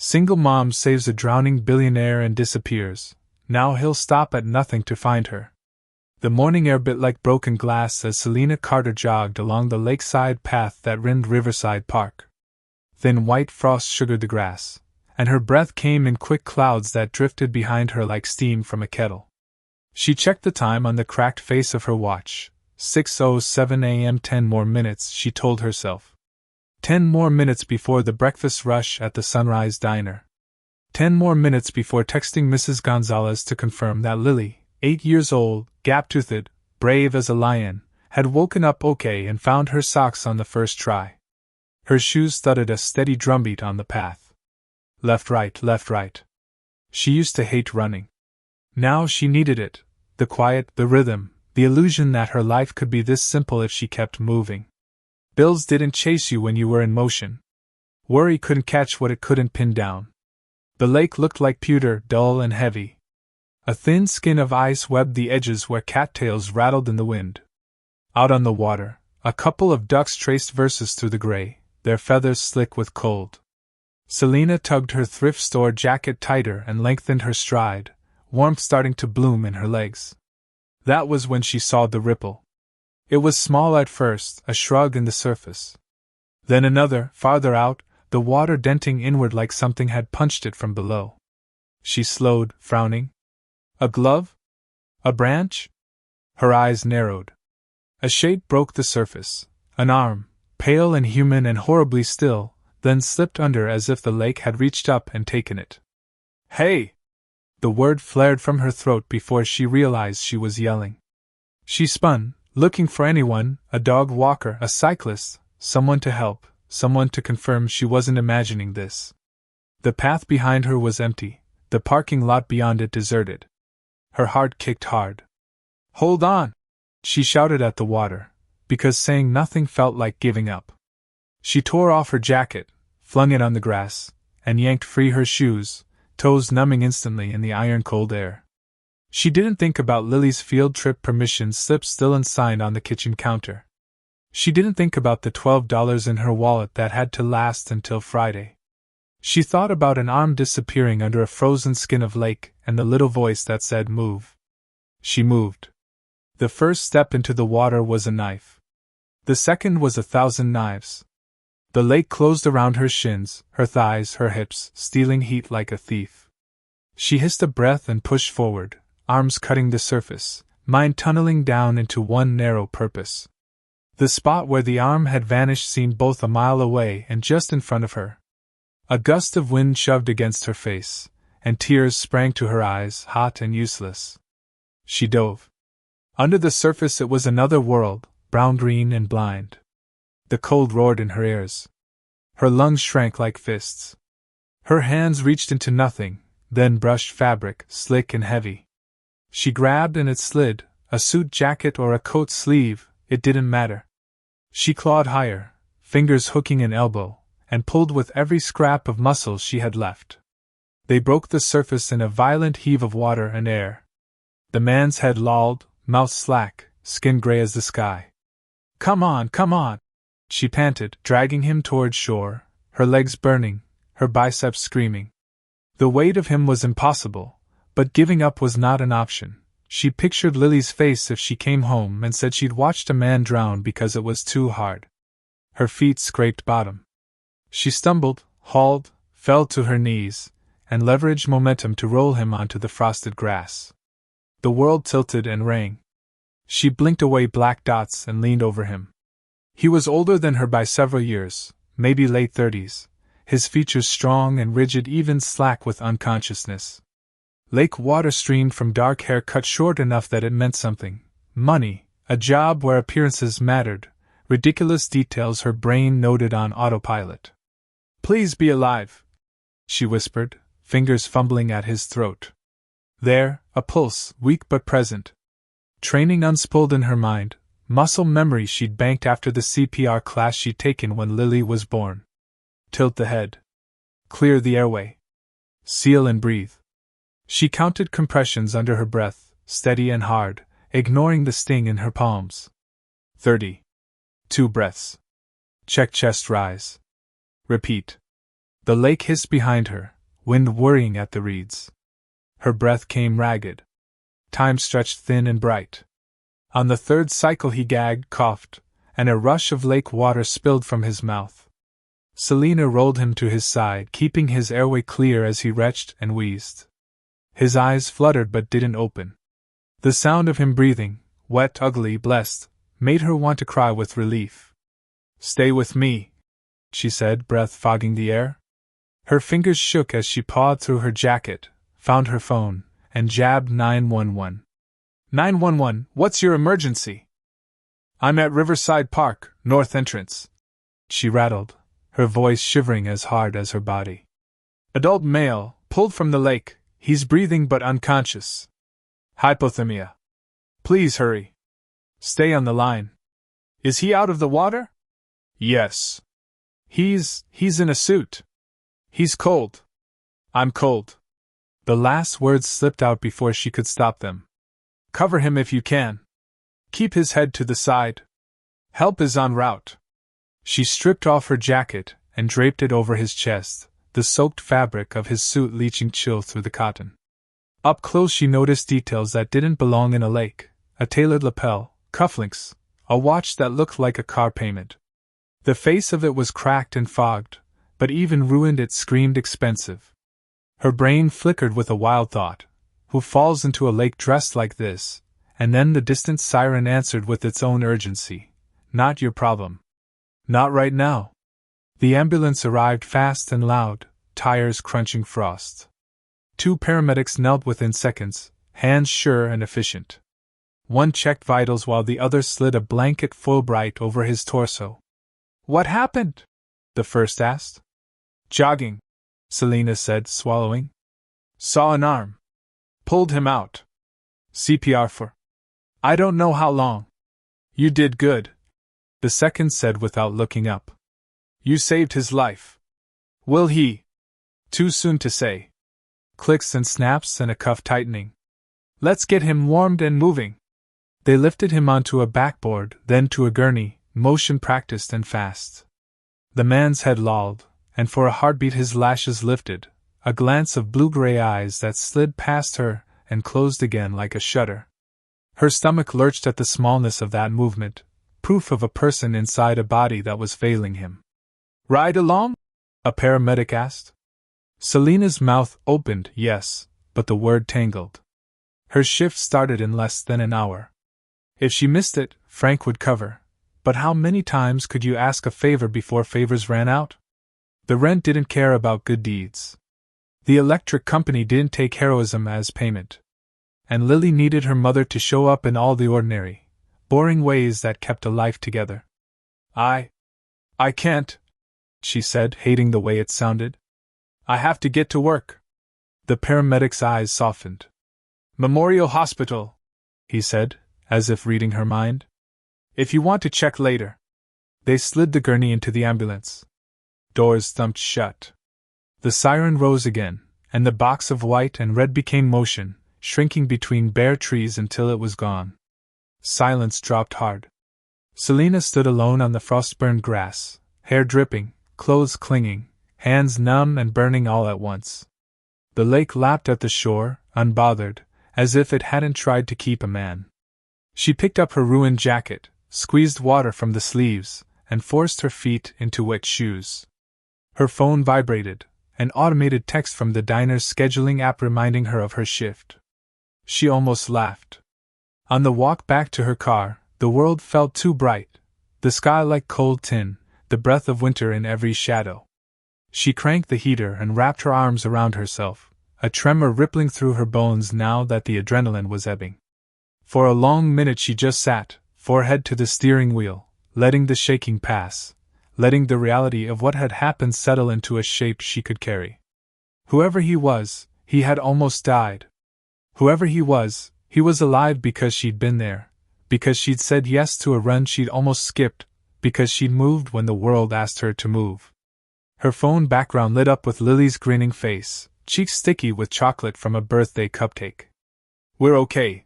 Single mom saves a drowning billionaire and disappears. Now he'll stop at nothing to find her. The morning air bit like broken glass as Selena Carter jogged along the lakeside path that rimmed Riverside Park. Thin white frost sugared the grass, and her breath came in quick clouds that drifted behind her like steam from a kettle. She checked the time on the cracked face of her watch. 6:07 a.m. 10 more minutes, she told herself. 10 more minutes before the breakfast rush at the Sunrise Diner. 10 more minutes before texting Mrs. Gonzalez to confirm that Lily, 8 years old, gap-toothed, brave as a lion, had woken up okay and found her socks on the first try. Her shoes thudded a steady drumbeat on the path. Left, right, left, right. She used to hate running. Now she needed it, the quiet, the rhythm, the illusion that her life could be this simple if she kept moving. Bills didn't chase you when you were in motion. Worry couldn't catch what it couldn't pin down. The lake looked like pewter, dull and heavy. A thin skin of ice webbed the edges where cattails rattled in the wind. Out on the water, a couple of ducks traced verses through the gray, their feathers slick with cold. Selena tugged her thrift store jacket tighter and lengthened her stride, warmth starting to bloom in her legs. That was when she saw the ripple. It was small at first, a shrug in the surface. Then another, farther out, the water denting inward like something had punched it from below. She slowed, frowning. A glove? A branch? Her eyes narrowed. A shape broke the surface, an arm, pale and human and horribly still, then slipped under as if the lake had reached up and taken it. Hey! The word flared from her throat before she realized she was yelling. She spun, looking for anyone, a dog walker, a cyclist, someone to help, someone to confirm she wasn't imagining this. The path behind her was empty, the parking lot beyond it deserted. Her heart kicked hard. Hold on! She shouted at the water, because saying nothing felt like giving up. She tore off her jacket, flung it on the grass, and yanked free her shoes, toes numbing instantly in the iron-cold air. She didn't think about Lily's field trip permission slip still unsigned on the kitchen counter. She didn't think about the $12 in her wallet that had to last until Friday. She thought about an arm disappearing under a frozen skin of lake and the little voice that said move. She moved. The first step into the water was a knife. The second was 1,000 knives. The lake closed around her shins, her thighs, her hips, stealing heat like a thief. She hissed a breath and pushed forward, arms cutting the surface, mind tunneling down into one narrow purpose. The spot where the arm had vanished seemed both a mile away and just in front of her. A gust of wind shoved against her face, and tears sprang to her eyes, hot and useless. She dove. Under the surface it was another world, brown-green and blind. The cold roared in her ears. Her lungs shrank like fists. Her hands reached into nothing, then brushed fabric, slick and heavy. She grabbed and it slid, a suit jacket or a coat sleeve, it didn't matter. She clawed higher, fingers hooking an elbow, and pulled with every scrap of muscle she had left. They broke the surface in a violent heave of water and air. The man's head lolled, mouth slack, skin gray as the sky. Come on, come on! She panted, dragging him toward shore, her legs burning, her biceps screaming. The weight of him was impossible, but giving up was not an option. She pictured Lily's face if she came home and said she'd watched a man drown because it was too hard. Her feet scraped bottom. She stumbled, hauled, fell to her knees, and leveraged momentum to roll him onto the frosted grass. The world tilted and rang. She blinked away black dots and leaned over him. He was older than her by several years, maybe late 30s, his features strong and rigid, even slack with unconsciousness. Lake water streamed from dark hair cut short enough that it meant something. Money, a job where appearances mattered, ridiculous details her brain noted on autopilot. Please be alive, she whispered, fingers fumbling at his throat. There, a pulse, weak but present. Training unspooled in her mind, muscle memory she'd banked after the CPR class she'd taken when Lily was born. Tilt the head. Clear the airway. Seal and breathe. She counted compressions under her breath, steady and hard, ignoring the sting in her palms. 30. 2 breaths. Check chest rise. Repeat. The lake hissed behind her, wind worrying at the reeds. Her breath came ragged. Time stretched thin and bright. On the third cycle he gagged, coughed, and a rush of lake water spilled from his mouth. Selena rolled him to his side, keeping his airway clear as he retched and wheezed. His eyes fluttered but didn't open. The sound of him breathing, wet, ugly, blessed, made her want to cry with relief. "Stay with me," she said, breath fogging the air. Her fingers shook as she pawed through her jacket, found her phone, and jabbed 911. 911, what's your emergency? "I'm at Riverside Park, north entrance," she rattled, her voice shivering as hard as her body. "Adult male, pulled from the lake, he's breathing but unconscious. Hypothermia. Please hurry. Stay on the line." "Is he out of the water?" "Yes. He's in a suit. He's cold." "I'm cold." The last words slipped out before she could stop them. "Cover him if you can. Keep his head to the side. Help is en route." She stripped off her jacket and draped it over his chest, the soaked fabric of his suit leaching chill through the cotton. Up close she noticed details that didn't belong in a lake: a tailored lapel, cufflinks, a watch that looked like a car payment. The face of it was cracked and fogged, but even ruined it screamed expensive. Her brain flickered with a wild thought: who falls into a lake dressed like this? And then the distant siren answered with its own urgency: "Not your problem. Not right now." The ambulance arrived fast and loud, tires crunching frost. 2 paramedics knelt within seconds, hands sure and efficient. One checked vitals while the other slid a blanket full bright over his torso. "What happened?" the first asked. "Jogging," Selena said, swallowing. "Saw an arm. Pulled him out. CPR for I don't know how long." "You did good," the second said without looking up. "You saved his life. Will he?" "Too soon to say." Clicks and snaps and a cuff tightening. "Let's get him warmed and moving." They lifted him onto a backboard, then to a gurney, motion practiced and fast. The man's head lolled, and for a heartbeat his lashes lifted, a glance of blue-gray eyes that slid past her and closed again like a shutter. Her stomach lurched at the smallness of that movement, proof of a person inside a body that was failing him. "Ride along?" a paramedic asked. Selena's mouth opened, yes, but the word tangled. Her shift started in less than an hour. If she missed it, Frank would cover. But how many times could you ask a favor before favors ran out? The rent didn't care about good deeds. The electric company didn't take heroism as payment. And Lily needed her mother to show up in all the ordinary, boring ways that kept a life together. I can't," she said, hating the way it sounded. "I have to get to work." The paramedic's eyes softened. "Memorial Hospital," he said, as if reading her mind. "If you want to check later." They slid the gurney into the ambulance. Doors thumped shut. The siren rose again, and the box of white and red became motion, shrinking between bare trees until it was gone. Silence dropped hard. Selena stood alone on the frost-burned grass, hair dripping, clothes clinging, hands numb and burning all at once. The lake lapped at the shore, unbothered, as if it hadn't tried to keep a man. She picked up her ruined jacket, squeezed water from the sleeves, and forced her feet into wet shoes. Her phone vibrated, an automated text from the diner's scheduling app reminding her of her shift. She almost laughed. On the walk back to her car, the world felt too bright, the sky like cold tin, the breath of winter in every shadow. She cranked the heater and wrapped her arms around herself, a tremor rippling through her bones now that the adrenaline was ebbing. For a long minute she just sat, forehead to the steering wheel, letting the shaking pass, letting the reality of what had happened settle into a shape she could carry. Whoever he was, he had almost died. Whoever he was alive because she'd been there, because she'd said yes to a run she'd almost skipped, because she'd moved when the world asked her to move. Her phone background lit up with Lily's grinning face, cheeks sticky with chocolate from a birthday cupcake. "We're okay,"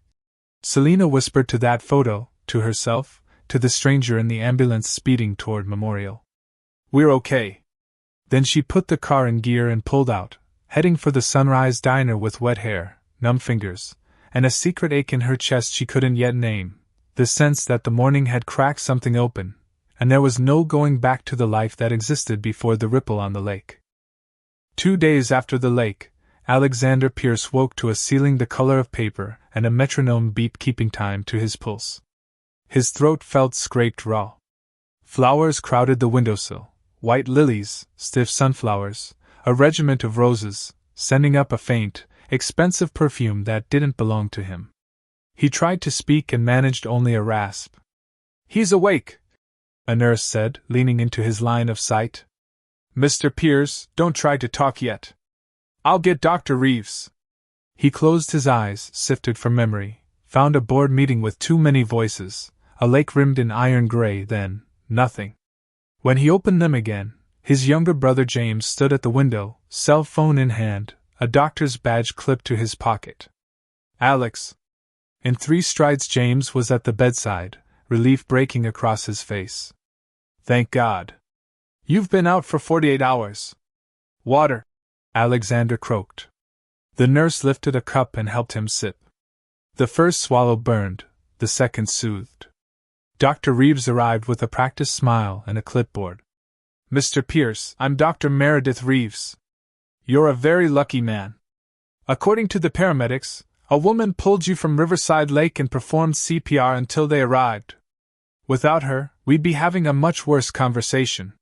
Selena whispered to that photo, to herself, to the stranger in the ambulance speeding toward Memorial. "We're okay." Then she put the car in gear and pulled out, heading for the Sunrise Diner with wet hair, numb fingers, and a secret ache in her chest she couldn't yet name, the sense that the morning had cracked something open, and there was no going back to the life that existed before the ripple on the lake. 2 days after the lake, Alexander Pierce woke to a ceiling the color of paper and a metronome beat keeping time to his pulse. His throat felt scraped raw. Flowers crowded the windowsill, white lilies, stiff sunflowers, a regiment of roses, sending up a faint, expensive perfume that didn't belong to him. He tried to speak and managed only a rasp. "He's awake," a nurse said, leaning into his line of sight. "Mr. Pierce, don't try to talk yet. I'll get Dr. Reeves." He closed his eyes, sifted for memory, found a board meeting with too many voices, a lake rimmed in iron gray, then nothing. When he opened them again, his younger brother James stood at the window, cell phone in hand, a doctor's badge clipped to his pocket. "Alex." In 3 strides James was at the bedside, relief breaking across his face. "Thank God. You've been out for 48 hours. Water," Alexander croaked. The nurse lifted a cup and helped him sip. The first swallow burned, the second soothed. Dr. Reeves arrived with a practiced smile and a clipboard. "Mr. Pierce, I'm Dr. Meredith Reeves. You're a very lucky man. According to the paramedics, a woman pulled you from Riverside Lake and performed CPR until they arrived. Without her, we'd be having a much worse conversation."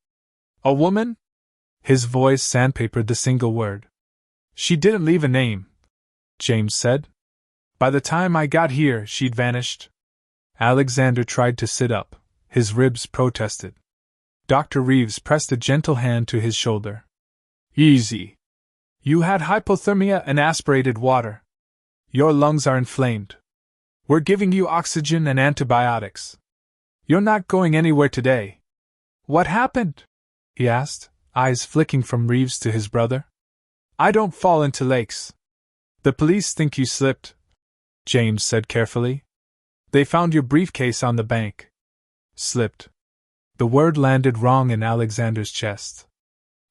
"A woman?" His voice sandpapered the single word. "She didn't leave a name," James said. "By the time I got here, she'd vanished." Alexander tried to sit up. His ribs protested. Dr. Reeves pressed a gentle hand to his shoulder. "Easy. You had hypothermia and aspirated water. Your lungs are inflamed. We're giving you oxygen and antibiotics. You're not going anywhere today." "What happened?" he asked, eyes flicking from Reeves to his brother. "I don't fall into lakes. The police think you slipped," James said carefully. "They found your briefcase on the bank." Slipped. The word landed wrong in Alexander's chest.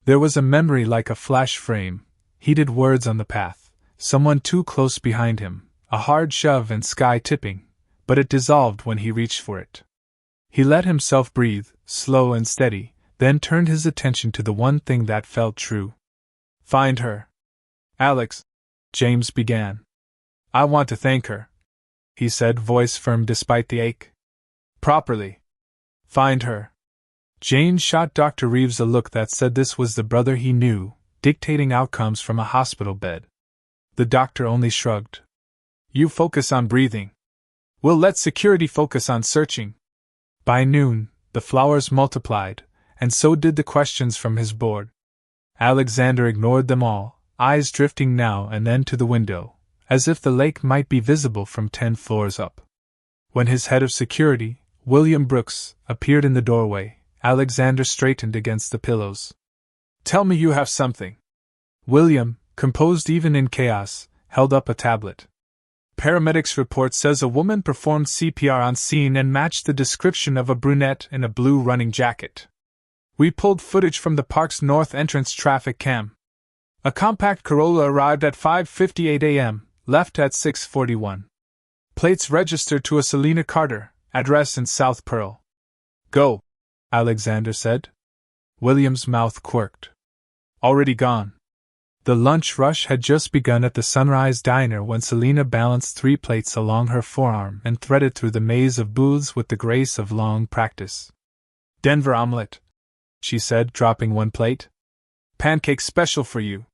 There was a memory like a flash frame, heated words on the path, someone too close behind him, a hard shove and sky tipping, but it dissolved when he reached for it. He let himself breathe, slow and steady, then turned his attention to the one thing that felt true. "Find her." "Alex," James began. "I want to thank her," he said, voice firm despite the ache. "Properly. Find her." James shot Dr. Reeves a look that said this was the brother he knew, dictating outcomes from a hospital bed. The doctor only shrugged. "You focus on breathing. We'll let security focus on searching." By noon, the flowers multiplied, and so did the questions from his board. Alexander ignored them all, eyes drifting now and then to the window, as if the lake might be visible from 10 floors up. When his head of security, William Brooks, appeared in the doorway, Alexander straightened against the pillows. "Tell me you have something." William, composed even in chaos, held up a tablet. "Paramedics report says a woman performed CPR on scene and matched the description of a brunette in a blue running jacket. We pulled footage from the park's north entrance traffic cam. A compact Corolla arrived at 5:58 a.m., left at 6:41. Plates registered to a Selena Carter, address in South Pearl." "Go," Alexander said. William's mouth quirked. "Already gone." The lunch rush had just begun at the Sunrise Diner when Selena balanced 3 plates along her forearm and threaded through the maze of booths with the grace of long practice. "Denver omelet," she said, dropping 1 plate. "Pancake special for you.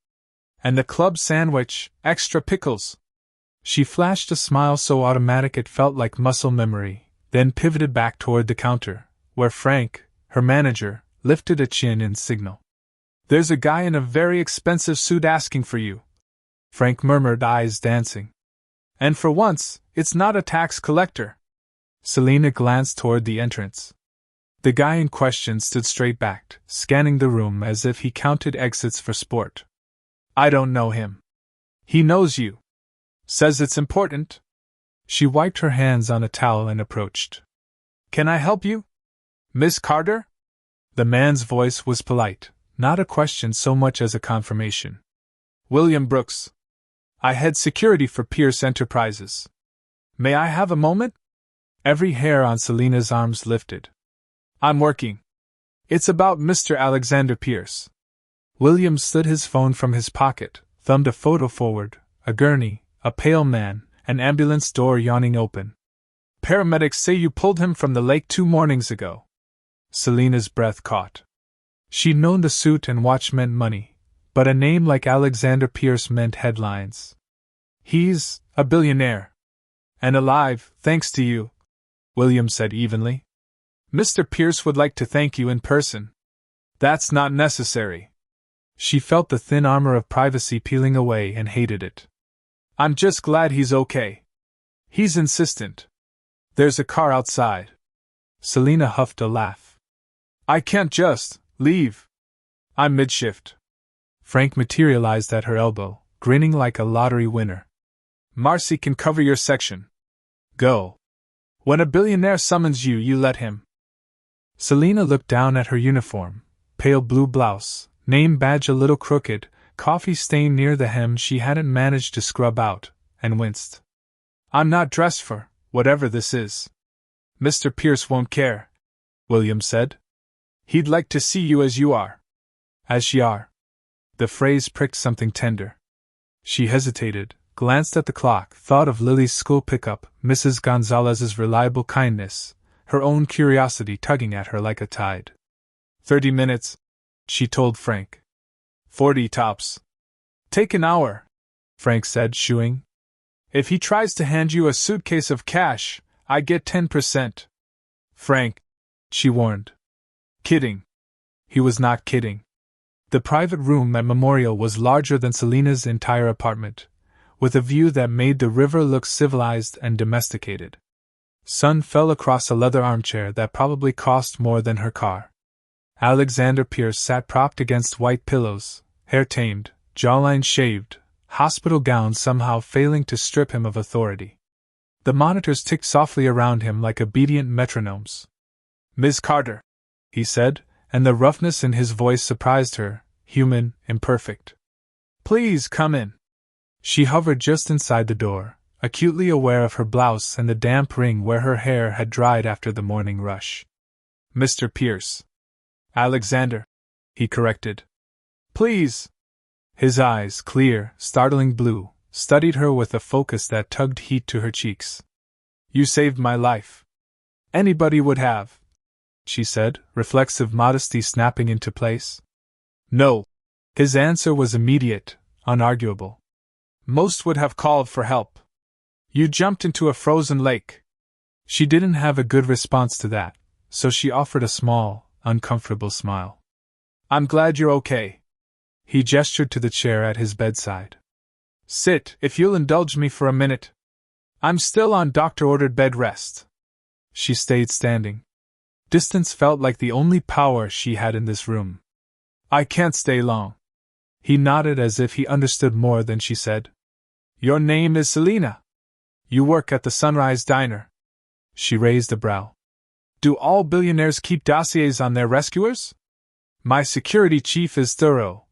And the club sandwich, extra pickles." She flashed a smile so automatic it felt like muscle memory, then pivoted back toward the counter, where Frank, her manager, lifted a chin in signal. "There's a guy in a very expensive suit asking for you," Frank murmured, eyes dancing. "And for once, it's not a tax collector." Selena glanced toward the entrance. The guy in question stood straight-backed, scanning the room as if he counted exits for sport. "I don't know him." "He knows you. Says it's important." She wiped her hands on a towel and approached. "Can I help you? Miss Carter?" The man's voice was polite, not a question so much as a confirmation. William Brooks. I head security for Pierce Enterprises. May I have a moment? Every hair on Selena's arms lifted. I'm working. It's about Mr. Alexander Pierce. William slid his phone from his pocket, thumbed a photo forward, a gurney, a pale man, an ambulance door yawning open. Paramedics say you pulled him from the lake 2 mornings ago. Selena's breath caught. She'd known the suit and watch meant money, but a name like Alexander Pierce meant headlines. He's a billionaire. And alive, thanks to you, William said evenly. Mr. Pierce would like to thank you in person. That's not necessary. She felt the thin armor of privacy peeling away and hated it. I'm just glad he's okay. He's insistent. There's a car outside. Selena huffed a laugh. I can't just leave. I'm mid-shift. Frank materialized at her elbow, grinning like a lottery winner. Marcy can cover your section. Go. When a billionaire summons you, you let him. Selena looked down at her uniform, pale blue blouse, name badge a little crooked, coffee stain near the hem she hadn't managed to scrub out, and winced. I'm not dressed for whatever this is. Mr. Pierce won't care, William said. He'd like to see you as you are. As you are. The phrase pricked something tender. She hesitated, glanced at the clock, thought of Lily's school pickup, Mrs. Gonzalez's reliable kindness, her own curiosity tugging at her like a tide. 30 minutes, she told Frank. 40 tops. Take an hour, Frank said, shooing. If he tries to hand you a suitcase of cash, I get 10%. Frank, she warned. Kidding. He was not kidding. The private room at Memorial was larger than Selena's entire apartment, with a view that made the river look civilized and domesticated. Sun fell across a leather armchair that probably cost more than her car. Alexander Pierce sat propped against white pillows, hair tamed, jawline shaved, hospital gown somehow failing to strip him of authority. The monitors ticked softly around him like obedient metronomes. Ms. Carter, he said, and the roughness in his voice surprised her, human, imperfect. Please come in. She hovered just inside the door, acutely aware of her blouse and the damp ring where her hair had dried after the morning rush. Mr. Pierce. Alexander, he corrected. Please. His eyes, clear, startling blue, studied her with a focus that tugged heat to her cheeks. You saved my life. Anybody would have, she said, reflexive modesty snapping into place. No. His answer was immediate, unarguable. Most would have called for help. You jumped into a frozen lake. She didn't have a good response to that, so she offered a small, uncomfortable smile. I'm glad you're okay. He gestured to the chair at his bedside. Sit, if you'll indulge me for a minute. I'm still on doctor-ordered bed rest. She stayed standing. Distance felt like the only power she had in this room. I can't stay long. He nodded as if he understood more than she said. Your name is Selena. You work at the Sunrise Diner. She raised a brow. Do all billionaires keep dossiers on their rescuers? My security chief is thorough,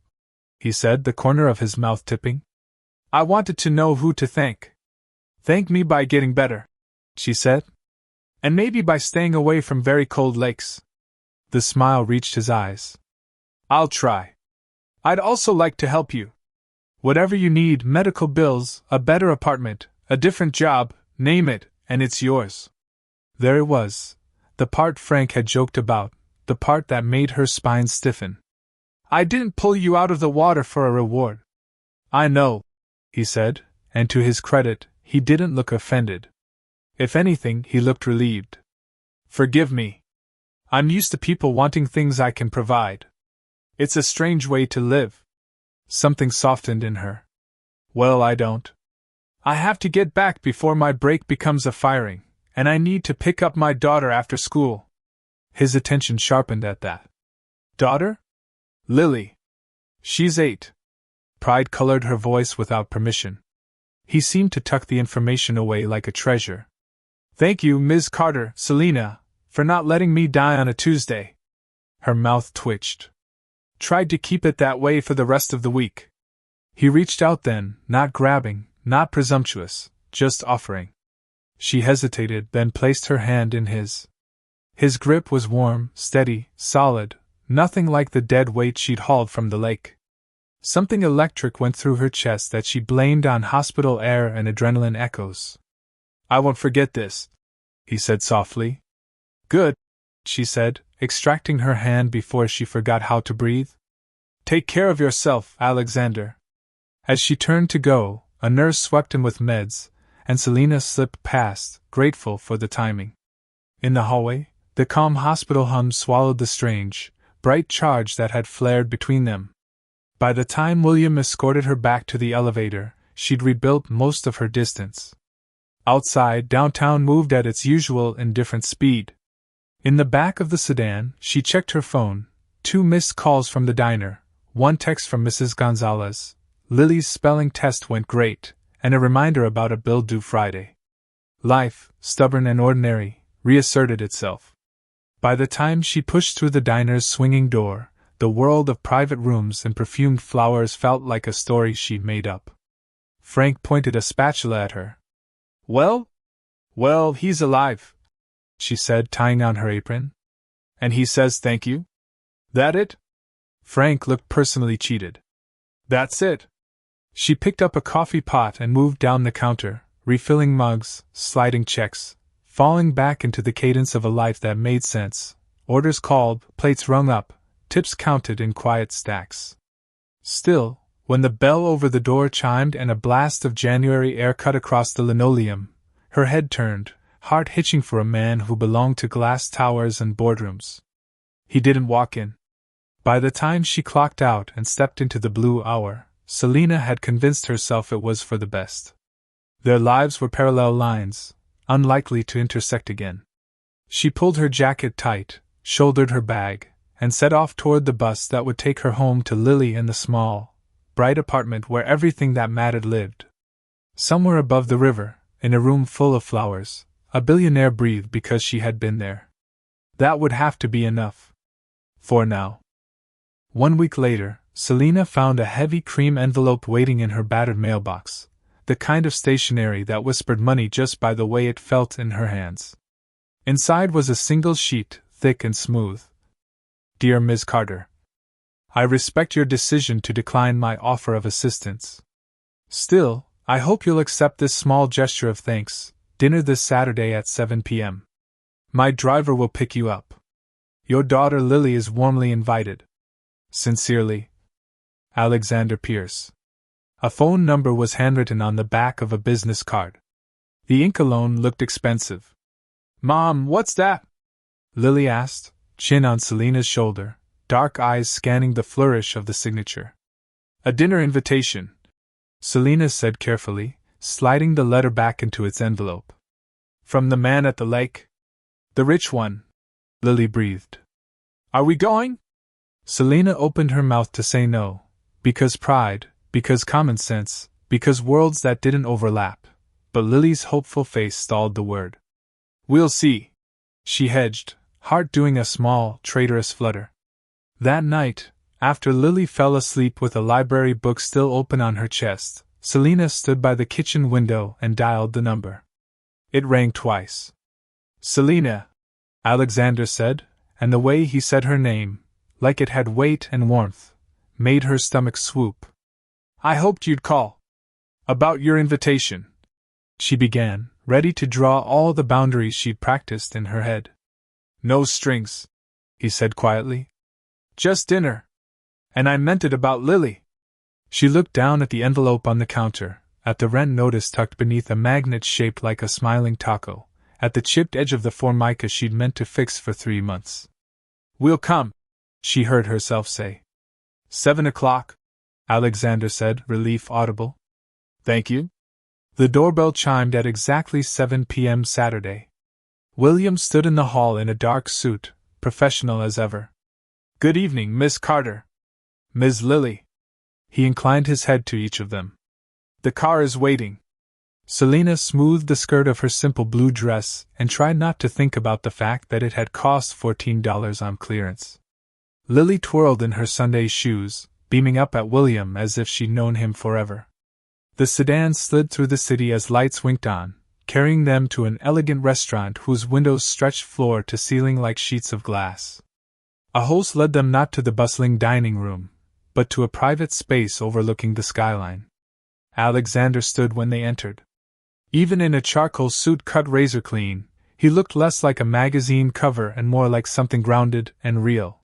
he said, the corner of his mouth tipping. I wanted to know who to thank. Thank me by getting better, she said. And maybe by staying away from very cold lakes. The smile reached his eyes. I'll try. I'd also like to help you. Whatever you need, medical bills, a better apartment, a different job, name it, and it's yours. There it was, the part Frank had joked about, the part that made her spine stiffen. I didn't pull you out of the water for a reward. I know, he said, and to his credit, he didn't look offended. If anything, he looked relieved. Forgive me. I'm used to people wanting things I can provide. It's a strange way to live. Something softened in her. Well, I don't. I have to get back before my break becomes a firing, and I need to pick up my daughter after school. His attention sharpened at that. Daughter? Lily. She's 8. Pride colored her voice without permission. He seemed to tuck the information away like a treasure. Thank you, Ms. Carter, Selena, for not letting me die on a Tuesday. Her mouth twitched. Tried to keep it that way for the rest of the week. He reached out then, not grabbing, not presumptuous, just offering. She hesitated, then placed her hand in his. His grip was warm, steady, solid, nothing like the dead weight she'd hauled from the lake. Something electric went through her chest that she blamed on hospital air and adrenaline echoes. "I won't forget this," he said softly. "Good," she said, extracting her hand before she forgot how to breathe. "Take care of yourself, Alexander." As she turned to go, a nurse swept him with meds, and Selena slipped past, grateful for the timing. In the hallway, the calm hospital hum swallowed the strange, bright charge that had flared between them. By the time William escorted her back to the elevator, she'd rebuilt most of her distance. Outside, downtown moved at its usual indifferent speed. In the back of the sedan, she checked her phone, 2 missed calls from the diner, 1 text from Mrs. Gonzalez. Lily's spelling test went great, and a reminder about a bill due Friday. Life, stubborn and ordinary, reasserted itself. By the time she pushed through the diner's swinging door, the world of private rooms and perfumed flowers felt like a story she'd made up. Frank pointed a spatula at her. Well, he's alive," she said, tying on her apron. "And he says thank you? That it?" Frank looked personally cheated. "That's it." She picked up a coffee pot and moved down the counter, refilling mugs, sliding checks, falling back into the cadence of a life that made sense. Orders called, plates rung up, tips counted in quiet stacks. Still, when the bell over the door chimed and a blast of January air cut across the linoleum, her head turned, heart hitching for a man who belonged to glass towers and boardrooms. He didn't walk in. By the time she clocked out and stepped into the blue hour, Selena had convinced herself it was for the best. Their lives were parallel lines, unlikely to intersect again. She pulled her jacket tight, shouldered her bag, and set off toward the bus that would take her home to Lily and the small, bright apartment where everything that mattered lived. Somewhere above the river, in a room full of flowers, a billionaire breathed because she had been there. That would have to be enough. For now. 1 week later, Selena found a heavy cream envelope waiting in her battered mailbox, the kind of stationery that whispered money just by the way it felt in her hands. Inside was a single sheet, thick and smooth. "Dear Ms. Carter, I respect your decision to decline my offer of assistance. Still, I hope you'll accept this small gesture of thanks. Dinner this Saturday at 7 p.m. My driver will pick you up. Your daughter Lily is warmly invited. Sincerely, Alexander Pierce." A phone number was handwritten on the back of a business card. The ink alone looked expensive. "Mom, what's that?" Lily asked, chin on Selena's shoulder, dark eyes scanning the flourish of the signature. "A dinner invitation," Selena said carefully, sliding the letter back into its envelope. "From the man at the lake?" "The rich one," Lily breathed. "Are we going?" Selena opened her mouth to say no, because pride, because common sense, because worlds that didn't overlap, but Lily's hopeful face stalled the word. "We'll see," she hedged, heart doing a small, traitorous flutter. That night, after Lily fell asleep with a library book still open on her chest, Selena stood by the kitchen window and dialed the number. It rang twice. "Selena," Alexander said, and the way he said her name, like it had weight and warmth, made her stomach swoop. "I hoped you'd call. About your invitation," she began, ready to draw all the boundaries she'd practiced in her head. "No strings," he said quietly. "Just dinner. And I meant it about Lily." She looked down at the envelope on the counter, at the rent notice tucked beneath a magnet shaped like a smiling taco, at the chipped edge of the formica she'd meant to fix for 3 months. "We'll come," she heard herself say. 7 o'clock, Alexander said, relief audible. "Thank you." The doorbell chimed at exactly 7 p.m. Saturday. William stood in the hall in a dark suit, professional as ever. "Good evening, Miss Carter. Ms. Lily." He inclined his head to each of them. "The car is waiting." Selena smoothed the skirt of her simple blue dress and tried not to think about the fact that it had cost $14 on clearance. Lily twirled in her Sunday shoes, beaming up at William as if she'd known him forever. The sedan slid through the city as lights winked on, carrying them to an elegant restaurant whose windows stretched floor to ceiling like sheets of glass. A host led them not to the bustling dining room, but to a private space overlooking the skyline. Alexander stood when they entered. Even in a charcoal suit cut razor clean, he looked less like a magazine cover and more like something grounded and real.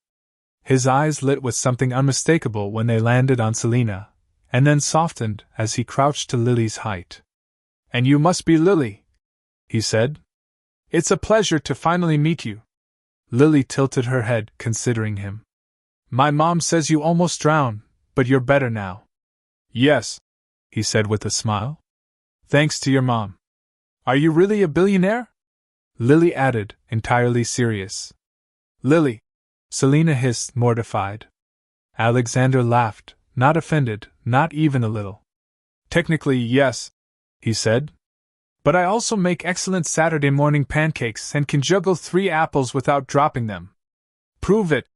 His eyes lit with something unmistakable when they landed on Selena, and then softened as he crouched to Lily's height. "And you must be Lily," he said. "It's a pleasure to finally meet you." Lily tilted her head, considering him. "My mom says you almost drowned, but you're better now." "Yes," he said with a smile. "Thanks to your mom." "Are you really a billionaire?" Lily added, entirely serious. "Lily," Selena hissed, mortified. Alexander laughed, not offended, not even a little. "Technically, yes," he said. "But I also make excellent Saturday morning pancakes and can juggle 3 apples without dropping them." "Prove it,"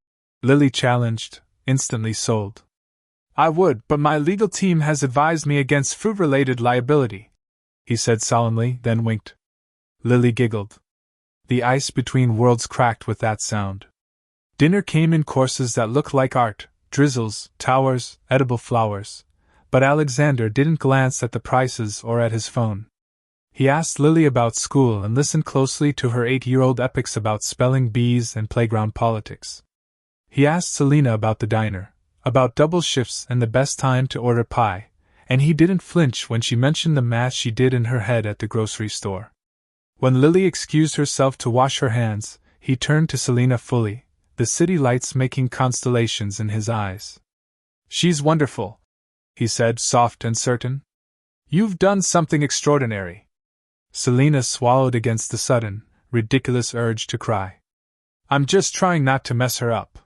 Lily challenged, instantly sold. "I would, but my legal team has advised me against fruit-related liability," he said solemnly, then winked. Lily giggled. The ice between worlds cracked with that sound. Dinner came in courses that looked like art, drizzles, towers, edible flowers, but Alexander didn't glance at the prices or at his phone. He asked Lily about school and listened closely to her 8-year-old epics about spelling bees and playground politics. He asked Selena about the diner, about double shifts and the best time to order pie, and he didn't flinch when she mentioned the math she did in her head at the grocery store. When Lily excused herself to wash her hands, he turned to Selena fully, the city lights making constellations in his eyes. "She's wonderful," he said, soft and certain. "You've done something extraordinary." Selena swallowed against the sudden, ridiculous urge to cry. "I'm just trying not to mess her up."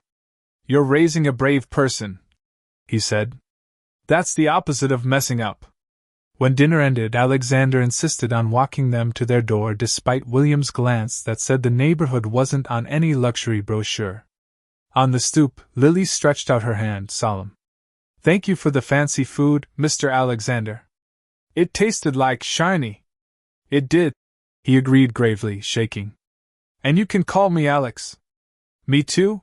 "You're raising a brave person," he said. "That's the opposite of messing up." When dinner ended, Alexander insisted on walking them to their door despite William's glance that said the neighborhood wasn't on any luxury brochure. On the stoop, Lily stretched out her hand, solemn. "Thank you for the fancy food, Mr. Alexander. It tasted like shiny." "It did," he agreed gravely, shaking. "And you can call me Alex." "Me too?"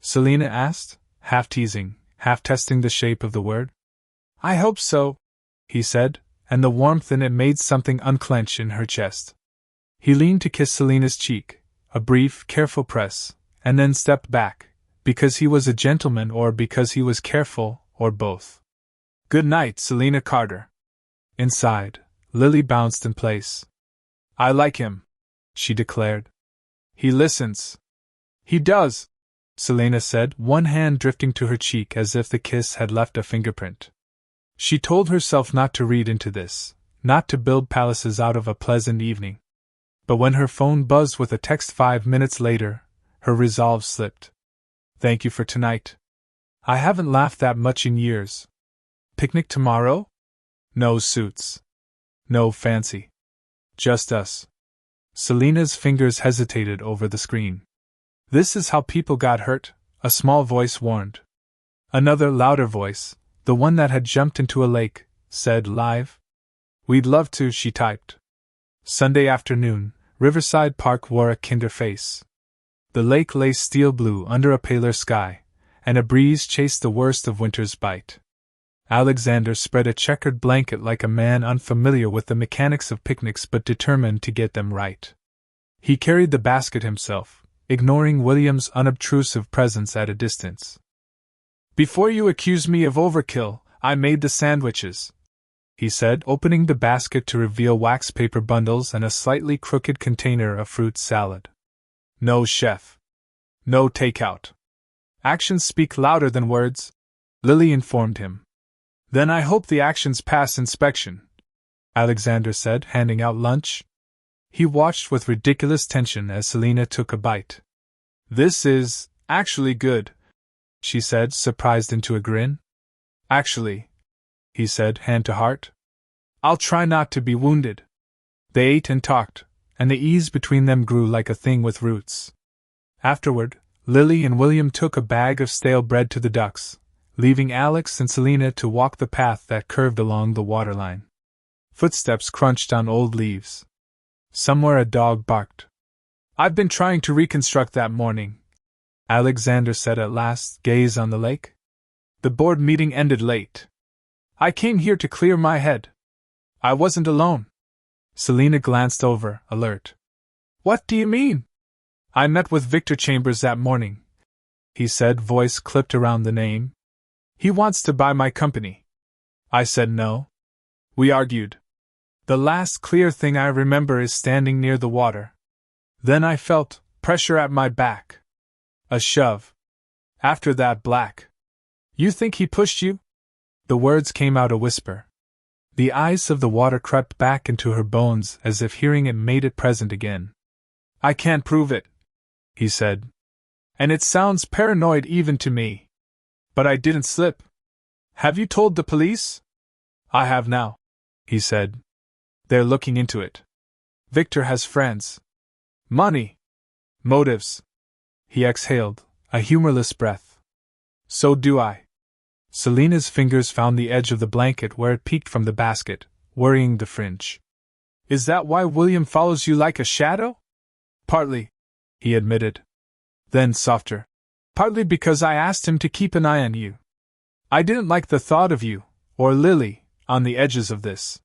Selena asked, half teasing, half testing the shape of the word. "I hope so," he said, and the warmth in it made something unclench in her chest. He leaned to kiss Selena's cheek, a brief, careful press, and then stepped back, because he was a gentleman or because he was careful, or both. "Good night, Selena Carter." Inside, Lily bounced in place. "I like him," she declared. "He listens." "He does," Selena said, one hand drifting to her cheek as if the kiss had left a fingerprint. She told herself not to read into this, not to build palaces out of a pleasant evening. But when her phone buzzed with a text 5 minutes later, her resolve slipped. "Thank you for tonight. I haven't laughed that much in years. Picnic tomorrow? No suits. No fancy. Just us." Selena's fingers hesitated over the screen. "This is how people got hurt," a small voice warned. Another, louder voice, the one that had jumped into a lake, said, "Live?" "We'd love to," she typed. Sunday afternoon, Riverside Park wore a kinder face. The lake lay steel blue under a paler sky, and a breeze chased the worst of winter's bite. Alexander spread a checkered blanket like a man unfamiliar with the mechanics of picnics but determined to get them right. He carried the basket himself, ignoring William's unobtrusive presence at a distance. "Before you accuse me of overkill, I made the sandwiches," he said, opening the basket to reveal wax paper bundles and a slightly crooked container of fruit salad. "No chef. No takeout. Actions speak louder than words," Lily informed him. "Then I hope the actions pass inspection," Alexander said, handing out lunch. He watched with ridiculous tension as Selena took a bite. "This is actually good," she said, surprised into a grin. "Actually," he said, hand to heart. "I'll try not to be wounded." They ate and talked, and the ease between them grew like a thing with roots. Afterward, Lily and William took a bag of stale bread to the ducks, leaving Alex and Selena to walk the path that curved along the waterline. Footsteps crunched on old leaves. Somewhere a dog barked. "I've been trying to reconstruct that morning," Alexander said at last, gaze on the lake. "The board meeting ended late. I came here to clear my head. I wasn't alone." Selena glanced over, alert. "What do you mean?" "I met with Victor Chambers that morning," he said, voice clipped around the name. "He wants to buy my company. I said no. We argued. The last clear thing I remember is standing near the water. Then I felt pressure at my back. A shove. After that, black." "You think he pushed you?" The words came out a whisper. The ice of the water crept back into her bones as if hearing it made it present again. "I can't prove it," he said. "And it sounds paranoid even to me. But I didn't slip. Have you told the police?" "I have now," he said. "They're looking into it. Victor has friends. Money. Motives." He exhaled, a humorless breath. "So do I." Selena's fingers found the edge of the blanket where it peeked from the basket, worrying the fringe. "Is that why William follows you like a shadow?" "Partly," he admitted. Then softer. "Partly because I asked him to keep an eye on you. I didn't like the thought of you, or Lily, on the edges of this."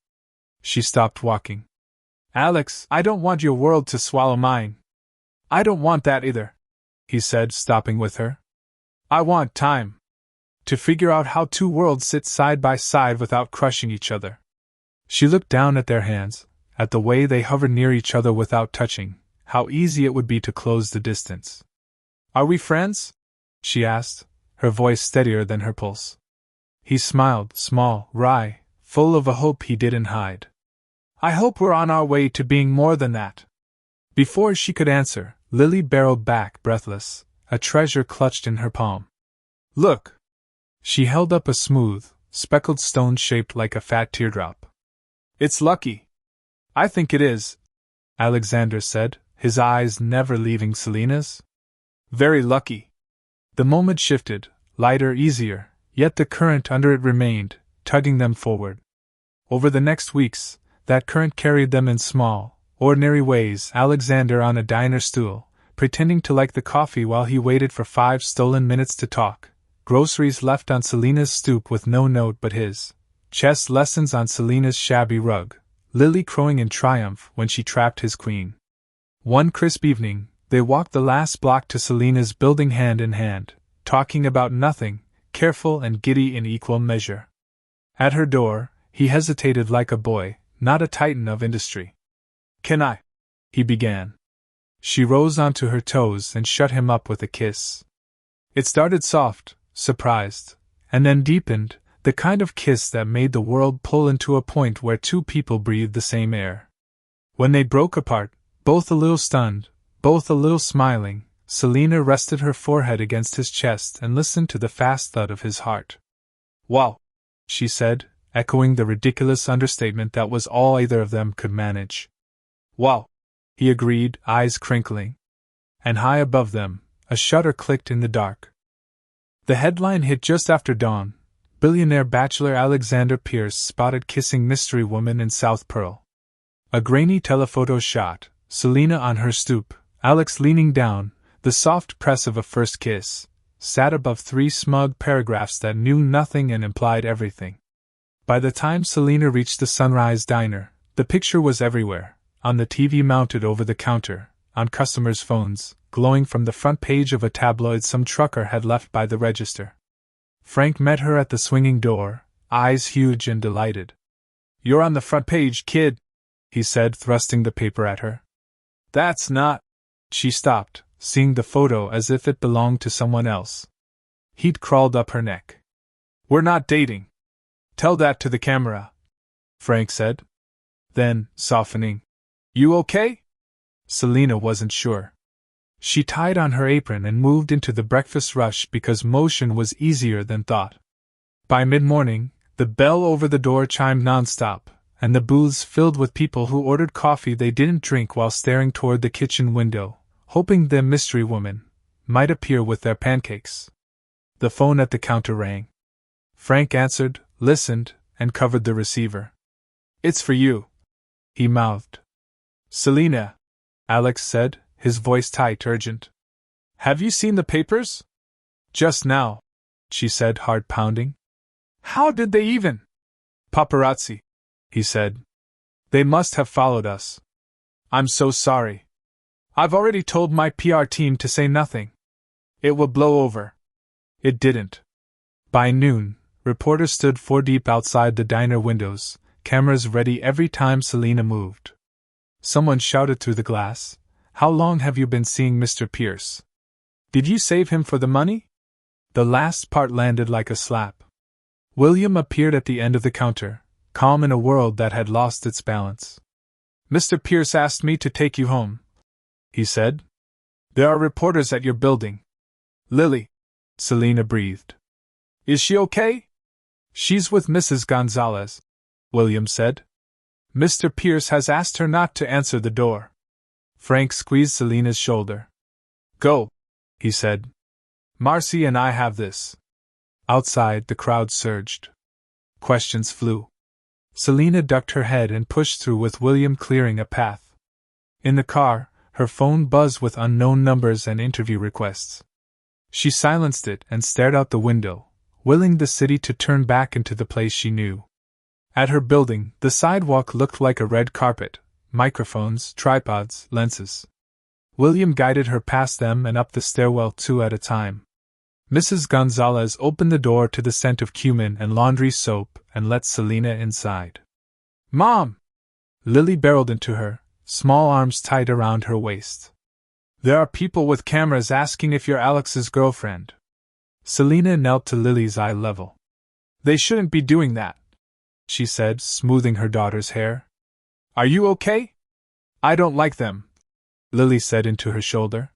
She stopped walking. "Alex, I don't want your world to swallow mine." "I don't want that either," he said, stopping with her. "I want time. To figure out how two worlds sit side by side without crushing each other." She looked down at their hands, at the way they hovered near each other without touching, how easy it would be to close the distance. "Are we friends?" she asked, her voice steadier than her pulse. He smiled, small, wry, full of a hope he didn't hide. "I hope we're on our way to being more than that." Before she could answer, Lily barreled back, breathless, a treasure clutched in her palm. "Look!" She held up a smooth, speckled stone shaped like a fat teardrop. "It's lucky." "I think it is," Alexander said, his eyes never leaving Selena's. "Very lucky." The moment shifted, lighter, easier, yet the current under it remained, tugging them forward. Over the next weeks, that current carried them in small, ordinary ways. Alexander on a diner stool, pretending to like the coffee while he waited for 5 stolen minutes to talk. Groceries left on Selena's stoop with no note but his. Chess lessons on Selena's shabby rug. Lily crowing in triumph when she trapped his queen. One crisp evening, they walked the last block to Selena's building hand in hand, talking about nothing, careful and giddy in equal measure. At her door, he hesitated like a boy, not a titan of industry. "Can I?" he began. She rose onto her toes and shut him up with a kiss. It started soft, surprised, and then deepened, the kind of kiss that made the world pull into a point where two people breathed the same air. When they broke apart, both a little stunned, both a little smiling, Selena rested her forehead against his chest and listened to the fast thud of his heart. "Wow," she said, echoing the ridiculous understatement that was all either of them could manage. "Wow," he agreed, eyes crinkling. And high above them, a shutter clicked in the dark. The headline hit just after dawn. Billionaire bachelor Alexander Pierce spotted kissing mystery woman in South Pearl. A grainy telephoto shot, Selena on her stoop, Alex leaning down, the soft press of a first kiss, sat above 3 smug paragraphs that knew nothing and implied everything. By the time Selena reached the Sunrise Diner, the picture was everywhere, on the TV mounted over the counter, on customers' phones, glowing from the front page of a tabloid some trucker had left by the register. Frank met her at the swinging door, eyes huge and delighted. "You're on the front page, kid," he said, thrusting the paper at her. "That's not—" She stopped, seeing the photo as if it belonged to someone else. Heat crawled up her neck. "We're not dating. Tell that to the camera," Frank said. Then, softening, "You okay?" Selena wasn't sure. She tied on her apron and moved into the breakfast rush because motion was easier than thought. By mid-morning, the bell over the door chimed nonstop, and the booths filled with people who ordered coffee they didn't drink while staring toward the kitchen window, hoping the mystery woman might appear with their pancakes. The phone at the counter rang. Frank answered, listened, and covered the receiver. It's for you, he mouthed. Selena, Alex said, his voice tight, urgent. Have you seen the papers? Just now, she said, heart pounding. How did they even? Paparazzi, he said. They must have followed us. I'm so sorry. I've already told my PR team to say nothing. It will blow over. It didn't. By noon, reporters stood 4 deep outside the diner windows, cameras ready every time Selena moved. Someone shouted through the glass, How long have you been seeing Mr. Pierce? Did you save him for the money? The last part landed like a slap. William appeared at the end of the counter, calm in a world that had lost its balance. Mr. Pierce asked me to take you home, he said. There are reporters at your building. Lily, Selena breathed. Is she okay? She's with Mrs. Gonzalez, William said. Mr. Pierce has asked her not to answer the door. Frank squeezed Selena's shoulder. Go, he said. Marcy and I have this. Outside, the crowd surged. Questions flew. Selena ducked her head and pushed through with William clearing a path. In the car, her phone buzzed with unknown numbers and interview requests. She silenced it and stared out the window, willing the city to turn back into the place she knew. At her building, the sidewalk looked like a red carpet, microphones, tripods, lenses. William guided her past them and up the stairwell 2 at a time. Mrs. Gonzalez opened the door to the scent of cumin and laundry soap and let Selena inside. Mom! Lily barreled into her, small arms tight around her waist. There are people with cameras asking if you're Alex's girlfriend. Selena knelt to Lily's eye level. They shouldn't be doing that, she said, smoothing her daughter's hair. Are you okay? I don't like them, Lily said into her shoulder.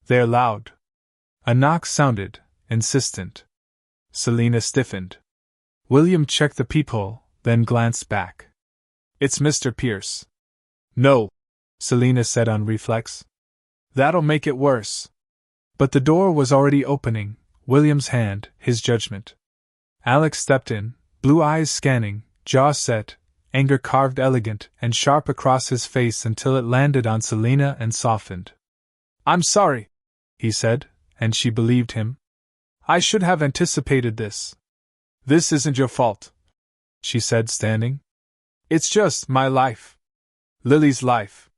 They're loud. A knock sounded, insistent. Selena stiffened. William checked the peephole, then glanced back. It's Mr. Pierce. No, Selena said on reflex. That'll make it worse. But the door was already opening, William's hand, his judgment. Alex stepped in, blue eyes scanning, jaw set, anger carved elegant and sharp across his face until it landed on Selena and softened. I'm sorry, he said, and she believed him. I should have anticipated this. This isn't your fault, she said, standing. It's just my life. Lily's life.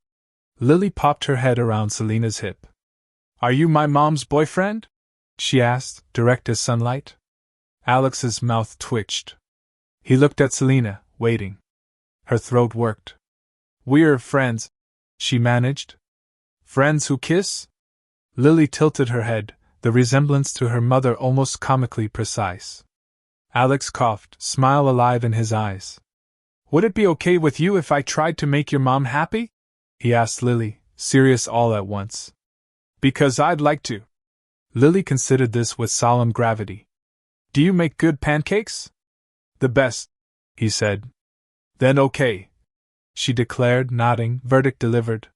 Lily popped her head around Selena's hip. Are you my mom's boyfriend? She asked, direct as sunlight. Alex's mouth twitched. He looked at Selena, waiting. Her throat worked. We're friends, she managed. Friends who kiss? Lily tilted her head, the resemblance to her mother almost comically precise. Alex coughed, smile alive in his eyes. Would it be okay with you if I tried to make your mom happy? He asked Lily, serious all at once. Because I'd like to. Lily considered this with solemn gravity. Do you make good pancakes? The best, he said. Then okay, she declared, nodding, verdict delivered.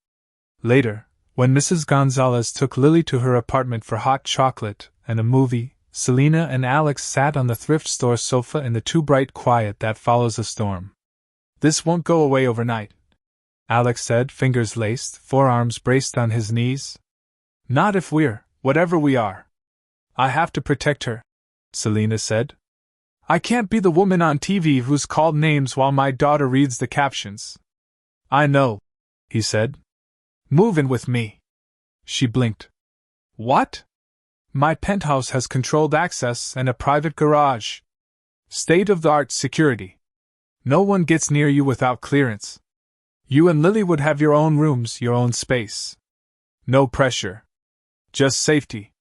Later, when Mrs. Gonzalez took Lily to her apartment for hot chocolate and a movie, Selena and Alex sat on the thrift store sofa in the too bright quiet that follows a storm. This won't go away overnight, Alex said, fingers laced, forearms braced on his knees. Not if we're, whatever we are. I have to protect her, Selena said. I can't be the woman on TV who's called names while my daughter reads the captions. I know, he said. Move in with me. She blinked. What? My penthouse has controlled access and a private garage. State-of-the-art security. No one gets near you without clearance. You and Lily would have your own rooms, your own space. No pressure. Just safety.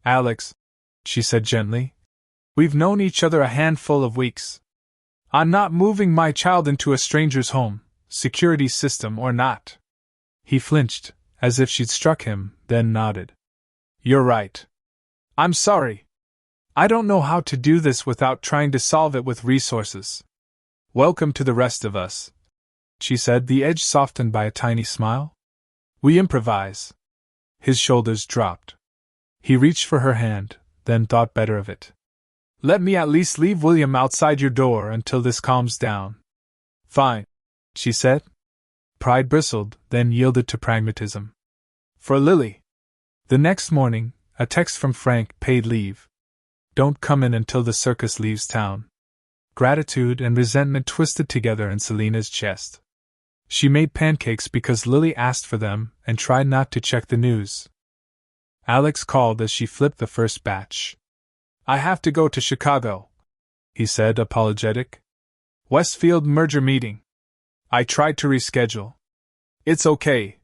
Alex, she said gently. We've known each other a handful of weeks. I'm not moving my child into a stranger's home, security system or not. He flinched, as if she'd struck him, then nodded. You're right. I'm sorry. I don't know how to do this without trying to solve it with resources. Welcome to the rest of us, she said, the edge softened by a tiny smile. We improvise. His shoulders dropped. He reached for her hand, then thought better of it. Let me at least leave William outside your door until this calms down. Fine, she said. Pride bristled, then yielded to pragmatism. For Lily. The next morning, a text from Frank paid leave. Don't come in until the circus leaves town. Gratitude and resentment twisted together in Selena's chest. She made pancakes because Lily asked for them and tried not to check the news. Alex called as she flipped the first batch. I have to go to Chicago, he said, apologetic. Westfield merger meeting. I tried to reschedule. It's okay,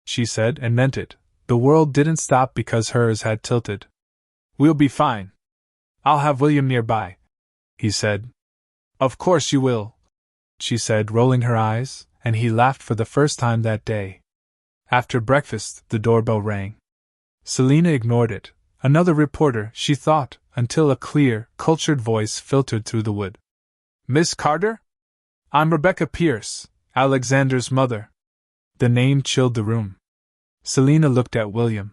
she said, and meant it. The world didn't stop because hers had tilted. We'll be fine. I'll have William nearby, he said. Of course you will, she said, rolling her eyes, and he laughed for the first time that day. After breakfast, the doorbell rang. Selena ignored it. Another reporter, she thought, until a clear, cultured voice filtered through the wood. Miss Carter? I'm Rebecca Pierce, Alexander's mother. The name chilled the room. Selena looked at William.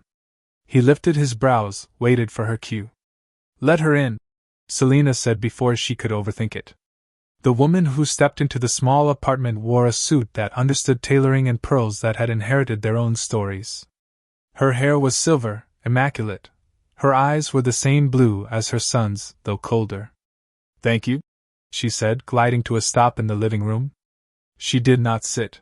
He lifted his brows, waited for her cue. Let her in, Selena said before she could overthink it. The woman who stepped into the small apartment wore a suit that understood tailoring and pearls that had inherited their own stories. Her hair was silver, immaculate. Her eyes were the same blue as her son's, though colder. Thank you, she said, gliding to a stop in the living room. She did not sit.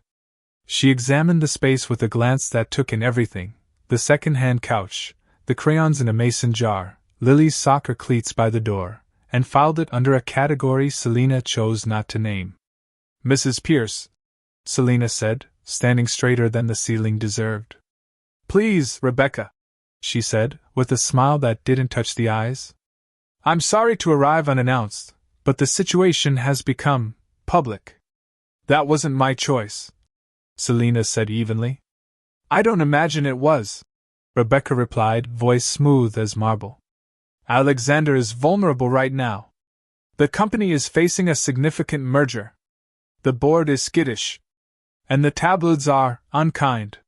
She examined the space with a glance that took in everything: the second-hand couch, the crayons in a mason jar, Lily's soccer cleats by the door, and filed it under a category Selena chose not to name. Mrs. Pierce, Selena said, standing straighter than the ceiling deserved. Please, Rebecca, she said, with a smile that didn't touch the eyes. I'm sorry to arrive unannounced, but the situation has become public. That wasn't my choice, Selena said evenly. I don't imagine it was, Rebecca replied, voice smooth as marble. Alexander is vulnerable right now. The company is facing a significant merger. The board is skittish. And the tabloids are unkind.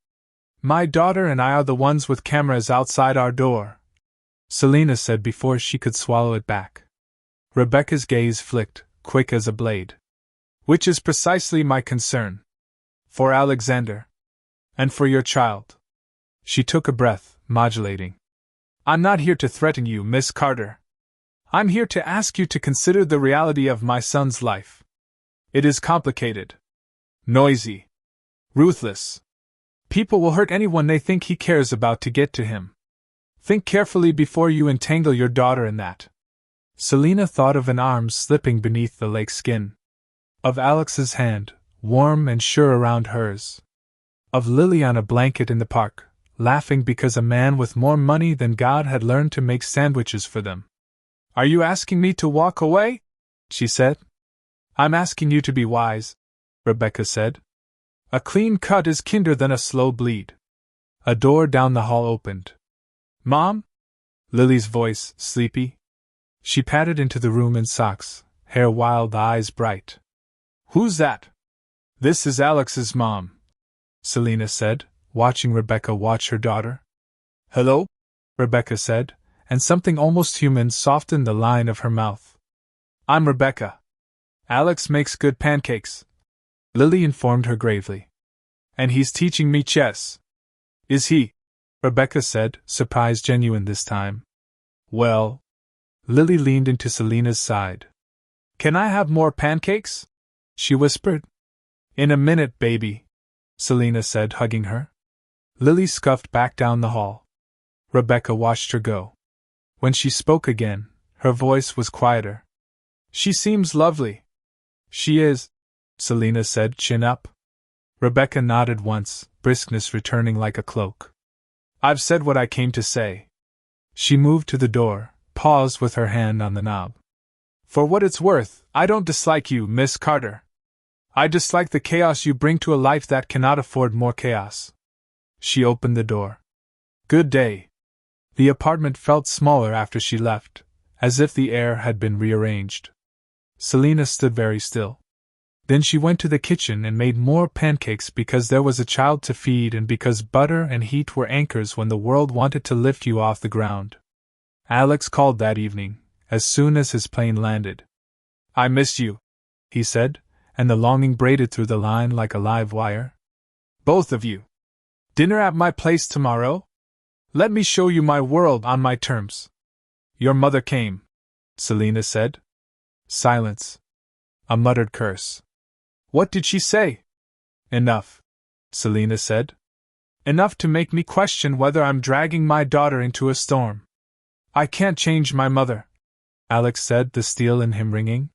My daughter and I are the ones with cameras outside our door, Selena said before she could swallow it back. Rebecca's gaze flicked, quick as a blade. Which is precisely my concern. For Alexander. And for your child. She took a breath, modulating. I'm not here to threaten you, Miss Carter. I'm here to ask you to consider the reality of my son's life. It is complicated. Noisy. Ruthless. People will hurt anyone they think he cares about to get to him. Think carefully before you entangle your daughter in that. Selena thought of an arm slipping beneath the lake skin. Of Alex's hand, warm and sure around hers. Of Lily on a blanket in the park, laughing because a man with more money than God had learned to make sandwiches for them. Are you asking me to walk away? She said. I'm asking you to be wise, Rebecca said. A clean cut is kinder than a slow bleed. A door down the hall opened. Mom? Lily's voice, sleepy. She padded into the room in socks, hair wild, eyes bright. Who's that? This is Alex's mom, Selena said, watching Rebecca watch her daughter. Hello? Rebecca said, and something almost human softened the line of her mouth. I'm Rebecca. Alex makes good pancakes, Lily informed her gravely. And he's teaching me chess. Is he? Rebecca said, surprise genuine this time. Well. Lily leaned into Selena's side. Can I have more pancakes? She whispered. In a minute, baby, Selena said, hugging her. Lily scuffed back down the hall. Rebecca watched her go. When she spoke again, her voice was quieter. She seems lovely. She is, Selena said, chin up. Rebecca nodded once, briskness returning like a cloak. I've said what I came to say. She moved to the door, paused with her hand on the knob. For what it's worth, I don't dislike you, Miss Carter. I dislike the chaos you bring to a life that cannot afford more chaos. She opened the door. Good day. The apartment felt smaller after she left, as if the air had been rearranged. Selena stood very still. Then she went to the kitchen and made more pancakes because there was a child to feed and because butter and heat were anchors when the world wanted to lift you off the ground. Alex called that evening, as soon as his plane landed. "I miss you," he said, and the longing braided through the line like a live wire. "Both of you. Dinner at my place tomorrow? Let me show you my world on my terms." "Your mother came," Selena said. Silence. A muttered curse. "What did she say?" "Enough," Selena said. "Enough to make me question whether I'm dragging my daughter into a storm." "I can't change my mother," Alex said, the steel in him ringing.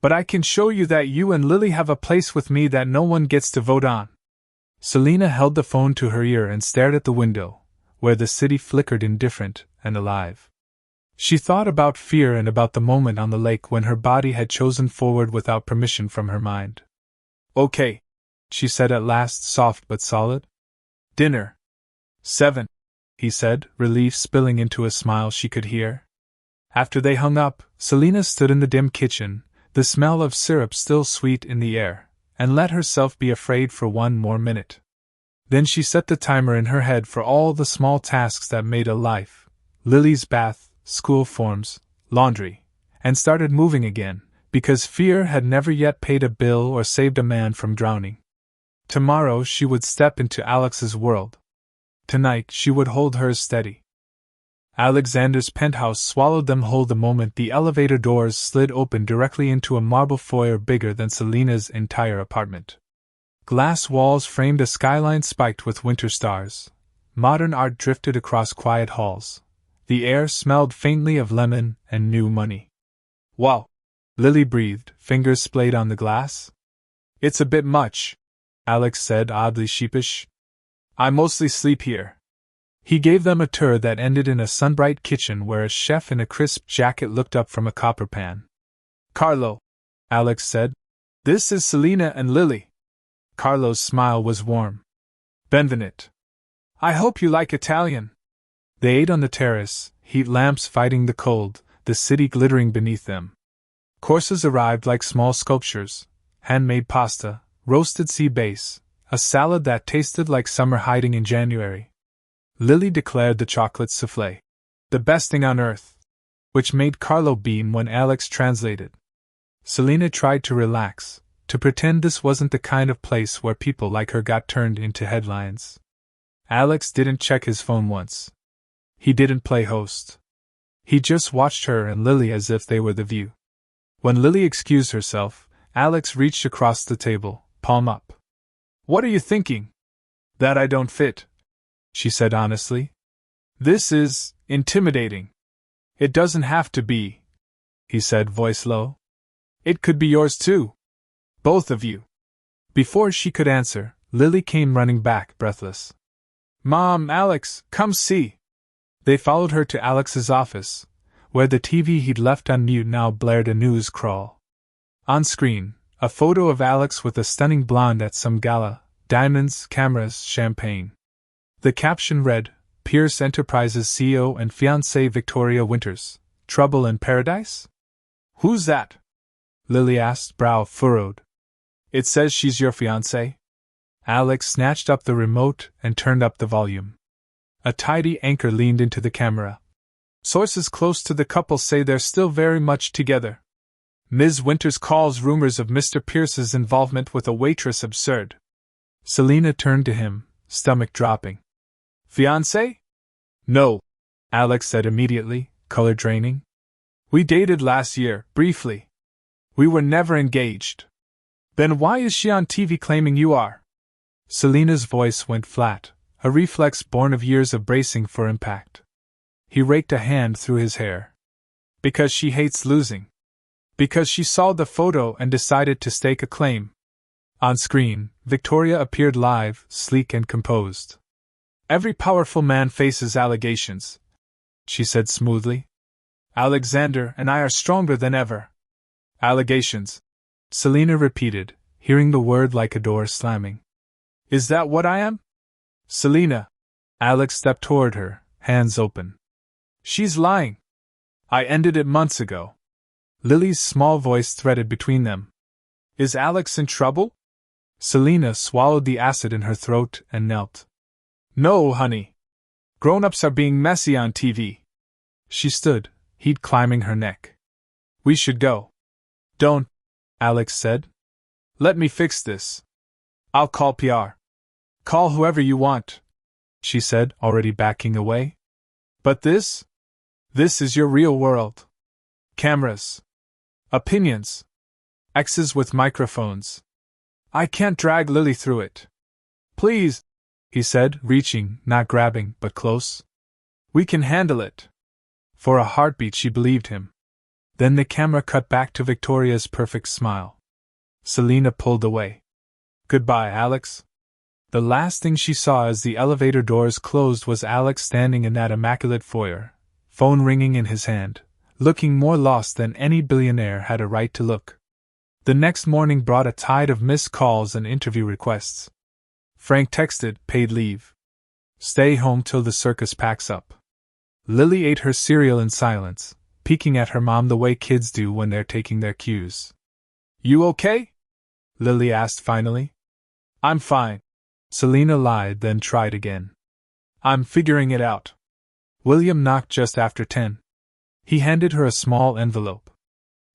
"But I can show you that you and Lily have a place with me that no one gets to vote on." Selena held the phone to her ear and stared at the window, where the city flickered indifferent and alive. She thought about fear and about the moment on the lake when her body had chosen forward without permission from her mind. "Okay," she said at last, soft but solid. "Dinner. 7," he said, relief spilling into a smile she could hear. After they hung up, Selena stood in the dim kitchen, the smell of syrup still sweet in the air, and let herself be afraid for one more minute. Then she set the timer in her head for all the small tasks that made a life: Lily's bath, school forms, laundry, and started moving again, because fear had never yet paid a bill or saved a man from drowning. Tomorrow she would step into Alex's world. Tonight she would hold hers steady. Alexander's penthouse swallowed them whole the moment the elevator doors slid open directly into a marble foyer bigger than Selena's entire apartment. Glass walls framed a skyline spiked with winter stars. Modern art drifted across quiet halls. The air smelled faintly of lemon and new money. "Wow," Lily breathed, fingers splayed on the glass. "It's a bit much," Alex said, oddly sheepish. "I mostly sleep here." He gave them a tour that ended in a sunbright kitchen where a chef in a crisp jacket looked up from a copper pan. "Carlo," Alex said. "This is Selena and Lily." Carlo's smile was warm. "Benvenuto. I hope you like Italian." They ate on the terrace, heat lamps fighting the cold, the city glittering beneath them. Courses arrived like small sculptures: handmade pasta, roasted sea bass, a salad that tasted like summer hiding in January. Lily declared the chocolate soufflé the best thing on earth, which made Carlo beam when Alex translated. Selena tried to relax, to pretend this wasn't the kind of place where people like her got turned into headlines. Alex didn't check his phone once. He didn't play host. He just watched her and Lily as if they were the view. When Lily excused herself, Alex reached across the table, palm up. "What are you thinking?" "That I don't fit," she said honestly. "This is intimidating." "It doesn't have to be," he said, voice low. "It could be yours too. Both of you." Before she could answer, Lily came running back, breathless. "Mom, Alex, come see." They followed her to Alex's office, where the TV he'd left on mute now blared a news crawl. On screen, a photo of Alex with a stunning blonde at some gala: diamonds, cameras, champagne. The caption read, "Pierce Enterprises CEO and fiancée Victoria Winters. Trouble in paradise?" "Who's that?" Lily asked, brow furrowed. "It says she's your fiancée." Alex snatched up the remote and turned up the volume. A tidy anchor leaned into the camera. "Sources close to the couple say they're still very much together. Ms. Winters calls rumors of Mr. Pierce's involvement with a waitress absurd." Selena turned to him, stomach dropping. "Fiancé?" "No," Alex said immediately, color draining. "We dated last year, briefly. We were never engaged." "Then why is she on TV claiming you are?" Selena's voice went flat, a reflex born of years of bracing for impact. He raked a hand through his hair. "Because she hates losing. Because she saw the photo and decided to stake a claim." On screen, Victoria appeared live, sleek and composed. "Every powerful man faces allegations," she said smoothly. "Alexander and I are stronger than ever." "Allegations," Selena repeated, hearing the word like a door slamming. "Is that what I am?" "Selena." Alex stepped toward her, hands open. "She's lying. I ended it months ago." Lily's small voice threaded between them. "Is Alex in trouble?" Selena swallowed the acid in her throat and knelt. "No, honey. Grown-ups are being messy on TV." She stood, heat climbing her neck. We should go. Don't, Alex said. Let me fix this. I'll call PR. Call whoever you want, she said, already backing away. But this is your real world. Cameras. Opinions. X's with microphones. I can't drag Lily through it. Please, he said, reaching, not grabbing, but close. We can handle it. For a heartbeat she believed him. Then the camera cut back to Victoria's perfect smile. Selena pulled away. Goodbye, Alex. The last thing she saw as the elevator doors closed was Alex standing in that immaculate foyer, phone ringing in his hand, looking more lost than any billionaire had a right to look. The next morning brought a tide of missed calls and interview requests. Frank texted, paid leave. Stay home till the circus packs up. Lily ate her cereal in silence, peeking at her mom the way kids do when they're taking their cues. You okay? Lily asked finally. I'm fine. Selena lied, then tried again. I'm figuring it out. William knocked just after 10. He handed her a small envelope.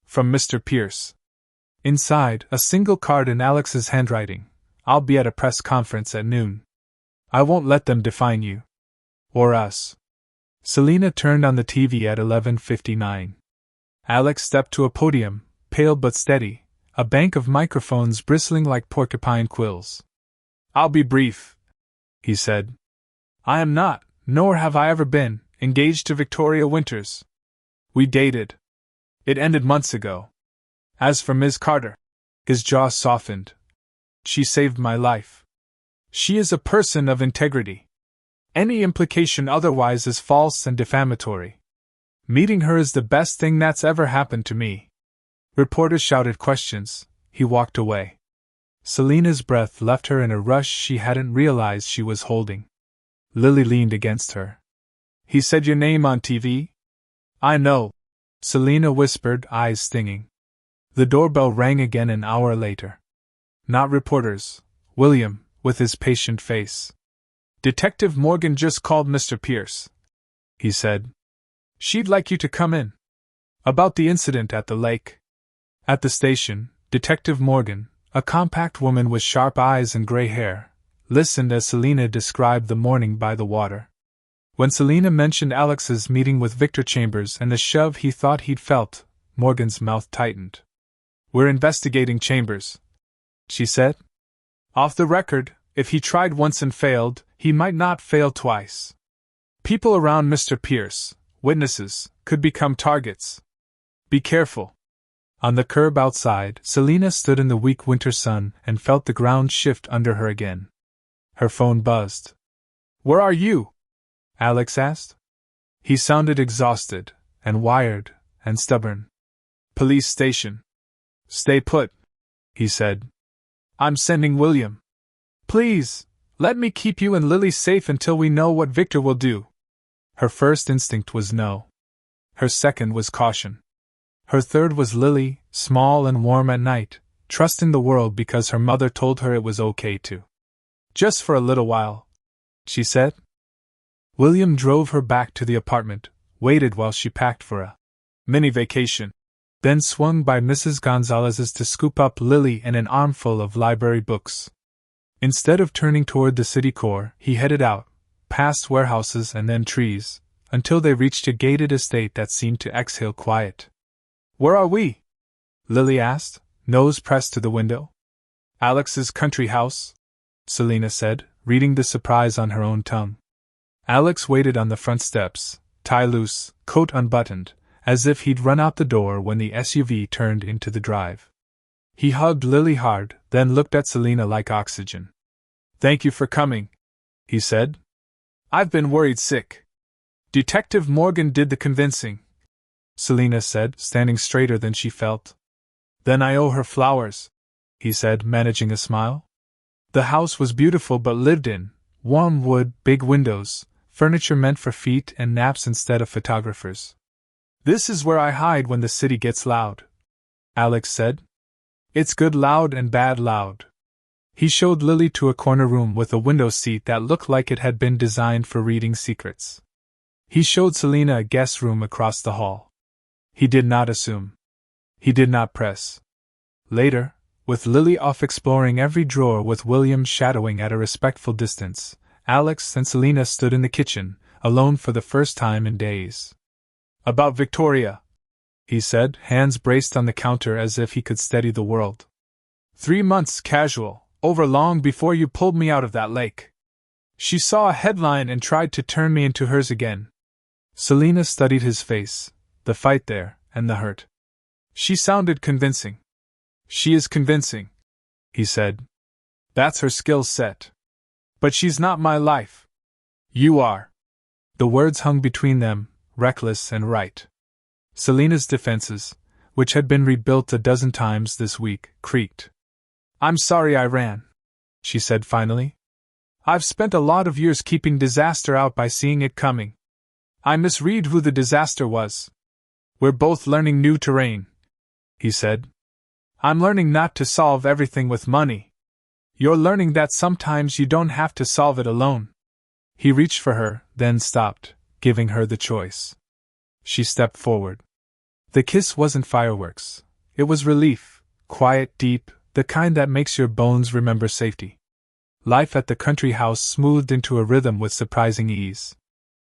From Mr. Pierce. Inside, a single card in Alex's handwriting. I'll be at a press conference at noon. I won't let them define you. Or us. Selena turned on the TV at 11:59. Alex stepped to a podium, pale but steady, a bank of microphones bristling like porcupine quills. I'll be brief, he said. I am not, nor have I ever been, engaged to Victoria Winters. We dated. It ended months ago. As for Ms. Carter, his jaw softened. She saved my life. She is a person of integrity. Any implication otherwise is false and defamatory. Meeting her is the best thing that's ever happened to me. Reporters shouted questions. He walked away. Selena's breath left her in a rush she hadn't realized she was holding. Lily leaned against her. He said your name on TV? I know, Selena whispered, eyes stinging. The doorbell rang again an hour later. Not reporters, William, with his patient face. Detective Morgan just called Mr. Pierce, he said. She'd like you to come in. About the incident at the lake. At the station, Detective Morgan, a compact woman with sharp eyes and gray hair, listened as Selena described the morning by the water. When Selena mentioned Alex's meeting with Victor Chambers and the shove he thought he'd felt, Morgan's mouth tightened. We're investigating Chambers, she said. Off the record, if he tried once and failed, he might not fail twice. People around Mr. Pierce, witnesses, could become targets. Be careful. On the curb outside, Selena stood in the weak winter sun and felt the ground shift under her again. Her phone buzzed. Where are you? Alex asked. He sounded exhausted, and wired, and stubborn. Police station. Stay put, he said. I'm sending William. Please, let me keep you and Lily safe until we know what Victor will do. Her first instinct was no. Her second was caution. Her third was Lily, small and warm at night, trusting the world because her mother told her it was okay to. Just for a little while, she said. William drove her back to the apartment, waited while she packed for a mini vacation, then swung by Mrs. Gonzalez's to scoop up Lily and an armful of library books. Instead of turning toward the city core, he headed out, past warehouses and then trees, until they reached a gated estate that seemed to exhale quiet. Where are we? Lily asked, nose pressed to the window. Alex's country house, Selena said, reading the surprise on her own tongue. Alex waited on the front steps, tie loose, coat unbuttoned, as if he'd run out the door when the SUV turned into the drive. He hugged Lily hard, then looked at Selena like oxygen. Thank you for coming, he said. I've been worried sick. Detective Morgan did the convincing, Selena said, standing straighter than she felt. Then I owe her flowers, he said, managing a smile. The house was beautiful but lived in, warm wood, big windows, furniture meant for feet and naps instead of photographers. This is where I hide when the city gets loud, Alex said. It's good loud and bad loud. He showed Lily to a corner room with a window seat that looked like it had been designed for reading secrets. He showed Selena a guest room across the hall. He did not assume. He did not press. Later, with Lily off exploring every drawer with William shadowing at a respectful distance, Alex and Selena stood in the kitchen, alone for the first time in days. "About Victoria," he said, hands braced on the counter as if he could steady the world. 3 months casual, over long before you pulled me out of that lake. She saw a headline and tried to turn me into hers again. Selena studied his face, the fight there, and the hurt. She sounded convincing. "She is convincing," he said. "That's her skill set. But she's not my life. You are." The words hung between them, reckless and right. Selena's defenses, which had been rebuilt a dozen times this week, creaked. "I'm sorry I ran," she said finally. "I've spent a lot of years keeping disaster out by seeing it coming. I misread who the disaster was. We're both learning new terrain," he said. "I'm learning not to solve everything with money. You're learning that sometimes you don't have to solve it alone." He reached for her, then stopped, giving her the choice. She stepped forward. The kiss wasn't fireworks. It was relief, quiet, deep, the kind that makes your bones remember safety. Life at the country house smoothed into a rhythm with surprising ease.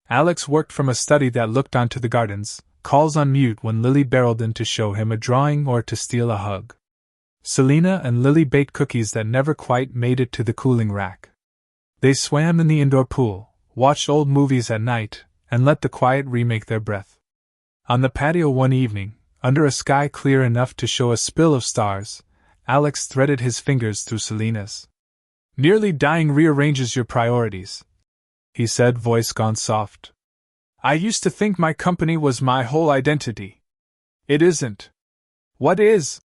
Alex worked from a study that looked onto the gardens, calls on mute when Lily barreled in to show him a drawing or to steal a hug. Selena and Lily baked cookies that never quite made it to the cooling rack. They swam in the indoor pool, watched old movies at night, and let the quiet remake their breath. On the patio one evening, under a sky clear enough to show a spill of stars, Alex threaded his fingers through Selena's. "Nearly dying rearranges your priorities," he said, voice gone soft. "I used to think my company was my whole identity. It isn't." "What is?"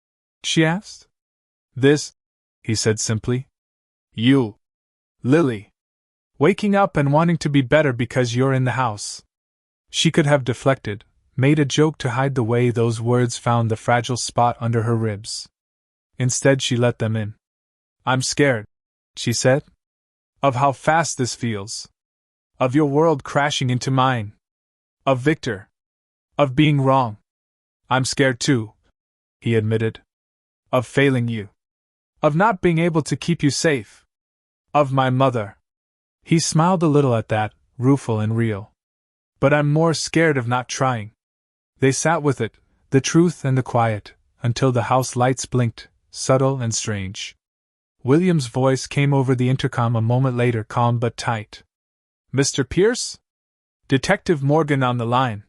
she asked. "This," he said simply. "You. Lily. Waking up and wanting to be better because you're in the house." She could have deflected, made a joke to hide the way those words found the fragile spot under her ribs. Instead, she let them in. "I'm scared," she said, "of how fast this feels. Of your world crashing into mine. Of Victor. Of being wrong. I'm scared too," he admitted. "Of failing you. Of not being able to keep you safe. Of my mother." He smiled a little at that, rueful and real. "But I'm more scared of not trying." They sat with it, the truth and the quiet, until the house lights blinked, subtle and strange. William's voice came over the intercom a moment later, calm but tight. "Mr. Pierce? Detective Morgan on the line.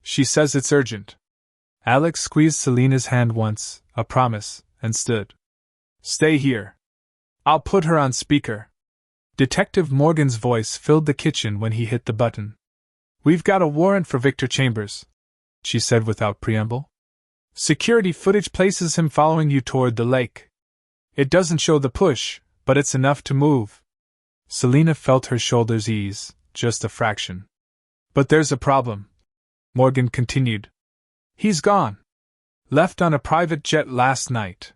She says it's urgent." Alex squeezed Selena's hand once, a promise, and stood. "Stay here. I'll put her on speaker." Detective Morgan's voice filled the kitchen when he hit the button. "We've got a warrant for Victor Chambers," she said without preamble. "Security footage places him following you toward the lake. It doesn't show the push, but it's enough to move." Selena felt her shoulders ease, just a fraction. "But there's a problem," Morgan continued. "He's gone. Left on a private jet last night.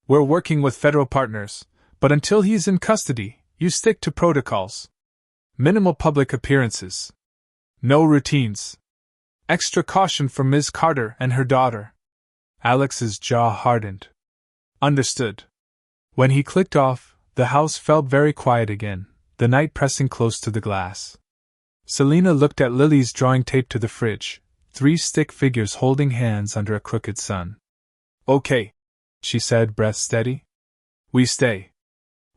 We're working with federal partners, but until he's in custody, you stick to protocols. Minimal public appearances. No routines. Extra caution for Ms. Carter and her daughter." Alex's jaw hardened. "Understood." When he clicked off, the house felt very quiet again, the night pressing close to the glass. Selena looked at Lily's drawing taped to the fridge, 3 stick figures holding hands under a crooked sun. "Okay," she said, breath steady. "We stay.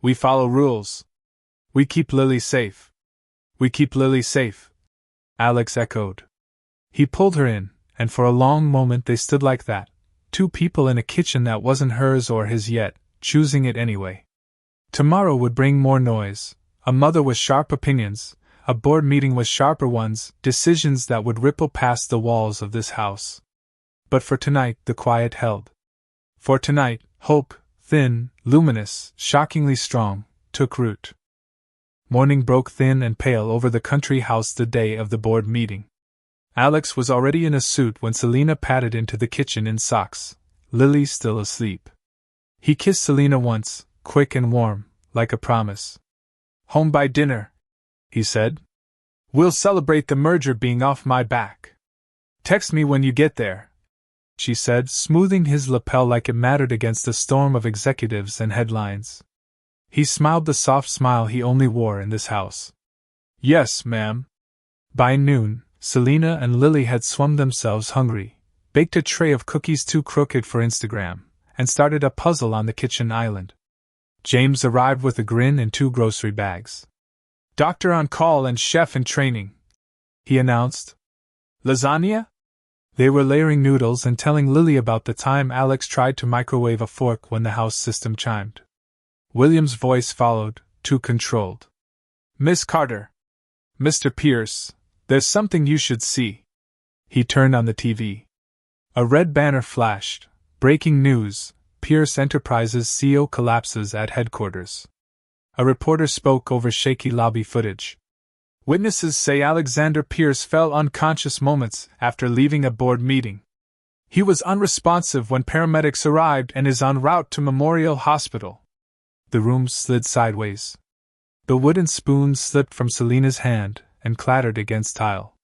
We follow rules. We keep Lily safe." "We keep Lily safe," Alex echoed. He pulled her in, and for a long moment they stood like that, 2 people in a kitchen that wasn't hers or his yet, choosing it anyway. Tomorrow would bring more noise, a mother with sharp opinions, a board meeting with sharper ones, decisions that would ripple past the walls of this house. But for tonight the quiet held. For tonight, hope, thin, luminous, shockingly strong, took root. Morning broke thin and pale over the country house the day of the board meeting. Alex was already in a suit when Selena padded into the kitchen in socks, Lily still asleep. He kissed Selena once, quick and warm, like a promise. "Home by dinner," he said. "We'll celebrate the merger being off my back." Text me when you get there, she said, smoothing his lapel like it mattered against a storm of executives and headlines. He smiled the soft smile he only wore in this house. Yes, ma'am. By noon, Selena and Lily had swum themselves hungry, baked a tray of cookies too crooked for Instagram, and started a puzzle on the kitchen island. James arrived with a grin and 2 grocery bags. Doctor on call and chef in training, he announced. Lasagna? They were layering noodles and telling Lily about the time Alex tried to microwave a fork when the house system chimed. William's voice followed, too controlled. Miss Carter. Mr. Pierce, there's something you should see. He turned on the TV. A red banner flashed. Breaking news, Pierce Enterprises CEO collapses at headquarters. A reporter spoke over shaky lobby footage. Witnesses say Alexander Pierce fell unconscious moments after leaving a board meeting. He was unresponsive when paramedics arrived and is en route to Memorial Hospital. The room slid sideways. The wooden spoon slipped from Selena's hand and clattered against tile.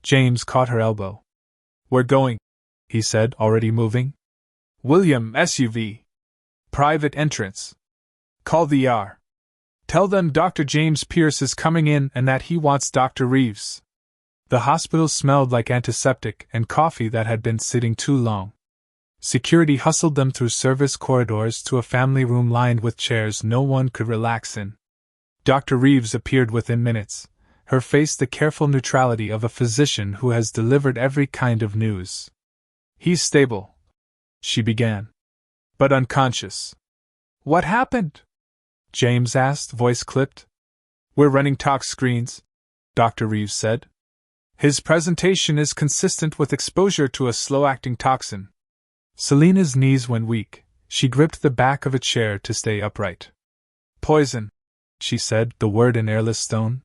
James caught her elbow. We're going, he said, already moving. William, SUV. Private entrance. Call the ER. Tell them Dr. James Pierce is coming in and that he wants Dr. Reeves. The hospital smelled like antiseptic and coffee that had been sitting too long. Security hustled them through service corridors to a family room lined with chairs no one could relax in. Dr. Reeves appeared within minutes, her face the careful neutrality of a physician who has delivered every kind of news. He's stable, she began. But unconscious. What happened? James asked, voice clipped. We're running tox screens, Dr. Reeves said. His presentation is consistent with exposure to a slow-acting toxin. Selena's knees went weak. She gripped the back of a chair to stay upright. Poison, she said, the word in airless stone.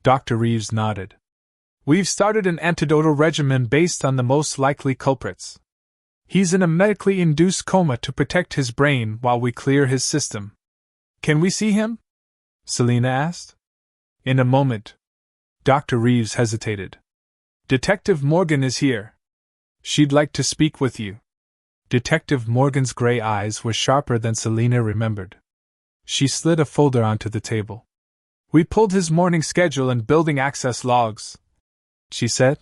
Dr. Reeves nodded. We've started an antidotal regimen based on the most likely culprits. He's in a medically induced coma to protect his brain while we clear his system. Can we see him? Selena asked. In a moment. Dr. Reeves hesitated. Detective Morgan is here. She'd like to speak with you. Detective Morgan's gray eyes were sharper than Selena remembered. She slid a folder onto the table. We pulled his morning schedule and building access logs, she said.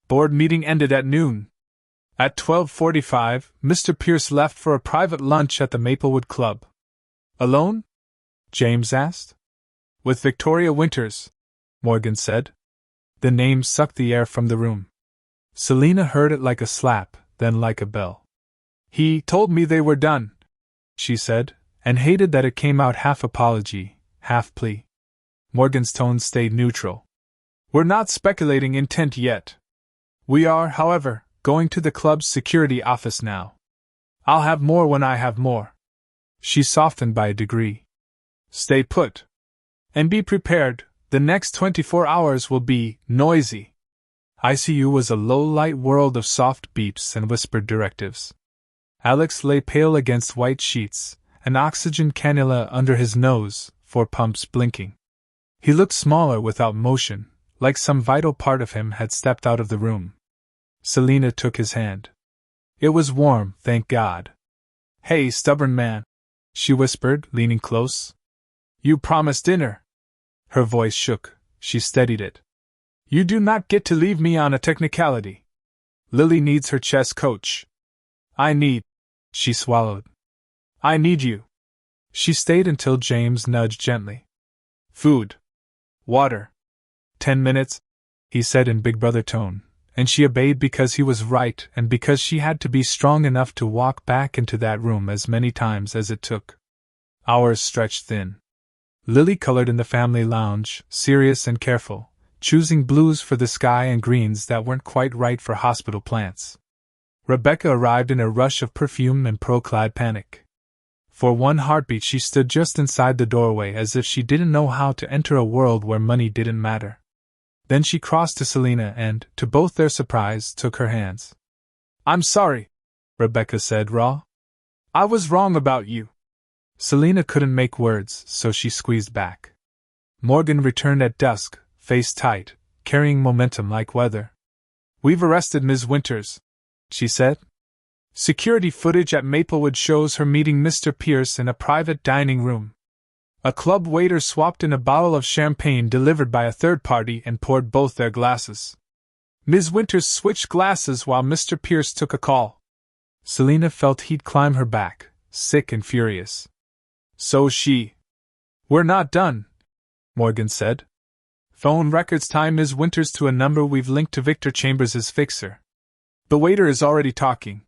Board meeting ended at noon. At 12:45, Mr. Pierce left for a private lunch at the Maplewood Club. Alone? James asked. With Victoria Winters, Morgan said. The name sucked the air from the room. Selena heard it like a slap, then like a bell. He told me they were done, she said, and hated that it came out half apology, half plea. Morgan's tone stayed neutral. We're not speculating intent yet. We are, however, going to the club's security office now. I'll have more when I have more. She softened by a degree. Stay put. And be prepared, the next 24 hours will be noisy. ICU was a low-light world of soft beeps and whispered directives. Alex lay pale against white sheets, an oxygen cannula under his nose, 4 pumps blinking. He looked smaller without motion, like some vital part of him had stepped out of the room. Selena took his hand. It was warm, thank God. Hey, stubborn man, she whispered, leaning close. You promised dinner. Her voice shook. She steadied it. You do not get to leave me on a technicality. Lily needs her chess coach. She swallowed. I need you. She stayed until James nudged gently. Food. Water. 10 minutes, he said in Big Brother tone, and she obeyed because he was right and because she had to be strong enough to walk back into that room as many times as it took. Hours stretched thin. Lily colored in the family lounge, serious and careful, choosing blues for the sky and greens that weren't quite right for hospital plants. Rebecca arrived in a rush of perfume and pearl-clad panic. For one heartbeat she stood just inside the doorway as if she didn't know how to enter a world where money didn't matter. Then she crossed to Selena and, to both their surprise, took her hands. I'm sorry, Rebecca said, raw. I was wrong about you. Selena couldn't make words, so she squeezed back. Morgan returned at dusk, face tight, carrying momentum like weather. "We've arrested Ms. Winters," she said. "Security footage at Maplewood shows her meeting Mr. Pierce in a private dining room. A club waiter swapped in a bottle of champagne delivered by a third party and poured both their glasses. Ms. Winters switched glasses while Mr. Pierce took a call." Selena felt heat climb her back, sick and furious. "So she—" "We're not done," Morgan said. "Phone records tie Ms. Winters to a number we've linked to Victor Chambers' fixer. The waiter is already talking.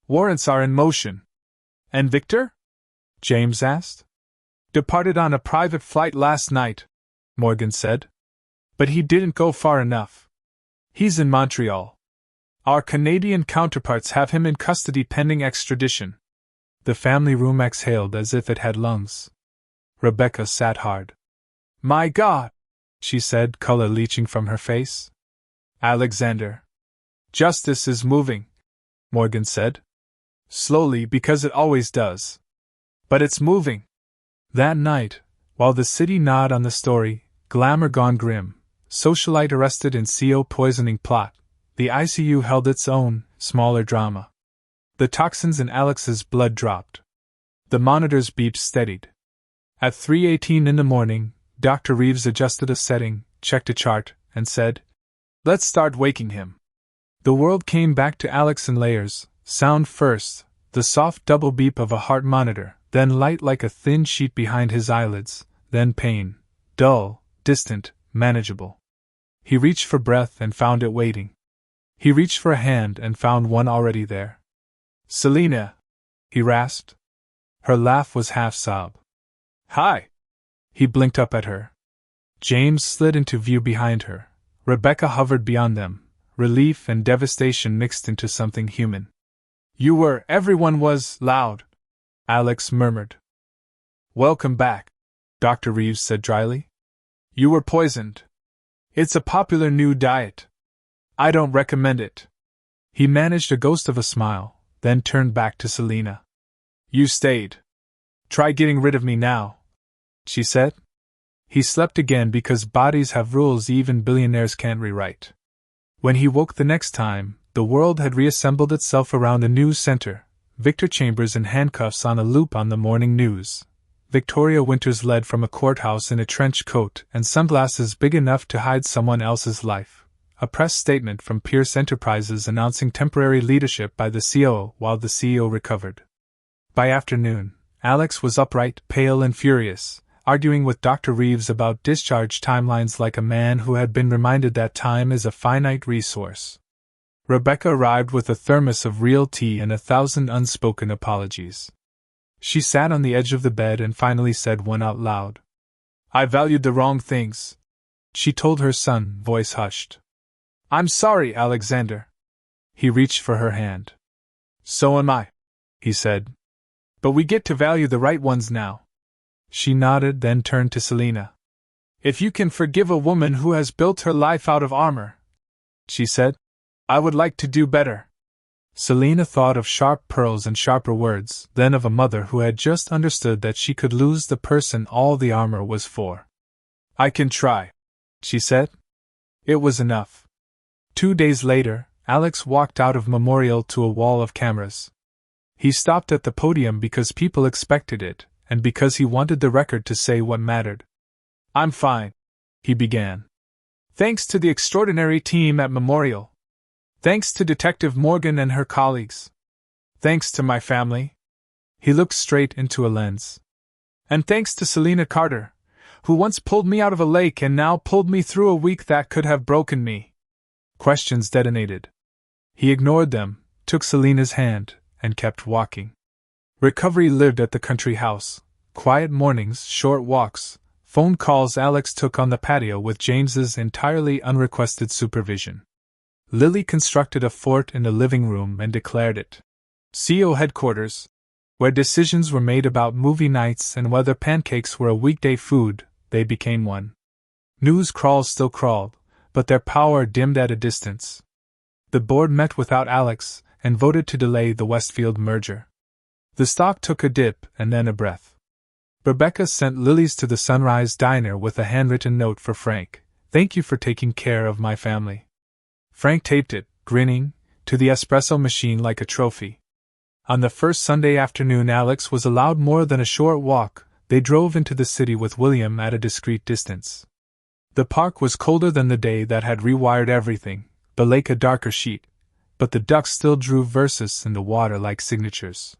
Warrants are in motion." "And Victor?" James asked. "Departed on a private flight last night," Morgan said. "But he didn't go far enough. He's in Montreal. Our Canadian counterparts have him in custody pending extradition." The family room exhaled as if it had lungs. Rebecca sat hard. "My God!" she said, color leaching from her face. "Alexander." "Justice is moving," Morgan said. "Slowly, because it always does. But it's moving." That night, while the city gnawed on the story, glamour gone grim, socialite arrested in CO poisoning plot, the ICU held its own, smaller drama. The toxins in Alex's blood dropped. The monitor's beeps steadied. At 3:18 in the morning, Dr. Reeves adjusted a setting, checked a chart, and said, "Let's start waking him." The world came back to Alex in layers, sound first, the soft double beep of a heart monitor, then light like a thin sheet behind his eyelids, then pain, dull, distant, manageable. He reached for breath and found it waiting. He reached for a hand and found one already there. "Selena," he rasped. Her laugh was half-sob. "Hi!" He blinked up at her. James slid into view behind her. Rebecca hovered beyond them, relief and devastation mixed into something human. Everyone was loud," Alex murmured. "Welcome back," Dr. Reeves said dryly. "You were poisoned. It's a popular new diet. I don't recommend it." He managed a ghost of a smile, then turned back to Selena. "You stayed. Try getting rid of me now," she said. He slept again because bodies have rules even billionaires can't rewrite. When he woke the next time, the world had reassembled itself around a news center, Victor Chambers in handcuffs on a loop on the morning news. Victoria Winters led from a courthouse in a trench coat and sunglasses big enough to hide someone else's life. A press statement from Pierce Enterprises announcing temporary leadership by the COO while the CEO recovered. By afternoon, Alex was upright, pale and furious, arguing with Dr. Reeves about discharge timelines like a man who had been reminded that time is a finite resource. Rebecca arrived with a thermos of real tea and 1,000 unspoken apologies. She sat on the edge of the bed and finally said one out loud. "I valued the wrong things," she told her son, voice hushed. "I'm sorry, Alexander." He reached for her hand. "So am I," he said. "But we get to value the right ones now." She nodded, then turned to Selena. "If you can forgive a woman who has built her life out of armor," she said, "I would like to do better." Selena thought of sharp pearls and sharper words, then of a mother who had just understood that she could lose the person all the armor was for. "I can try," she said. It was enough. 2 days later, Alex walked out of Memorial to a wall of cameras. He stopped at the podium because people expected it, and because he wanted the record to say what mattered. "I'm fine," he began. "Thanks to the extraordinary team at Memorial. Thanks to Detective Morgan and her colleagues. Thanks to my family." He looked straight into a lens. "And thanks to Selena Carter, who once pulled me out of a lake and now pulled me through a week that could have broken me." Questions detonated. He ignored them, took Selena's hand, and kept walking. Recovery lived at the country house. Quiet mornings, short walks, phone calls Alex took on the patio with James's entirely unrequested supervision. Lily constructed a fort in the living room and declared it CO headquarters, where decisions were made about movie nights and whether pancakes were a weekday food. They became one. News crawls still crawled, but their power dimmed at a distance. The board met without Alex and voted to delay the Westfield merger. The stock took a dip and then a breath. Rebecca sent lilies to the Sunrise Diner with a handwritten note for Frank. "Thank you for taking care of my family." Frank taped it, grinning, to the espresso machine like a trophy. On the first Sunday afternoon Alex was allowed more than a short walk. They drove into the city with William at a discreet distance. The park was colder than the day that had rewired everything, the lake a darker sheet, but the ducks still drew verses in the water like signatures.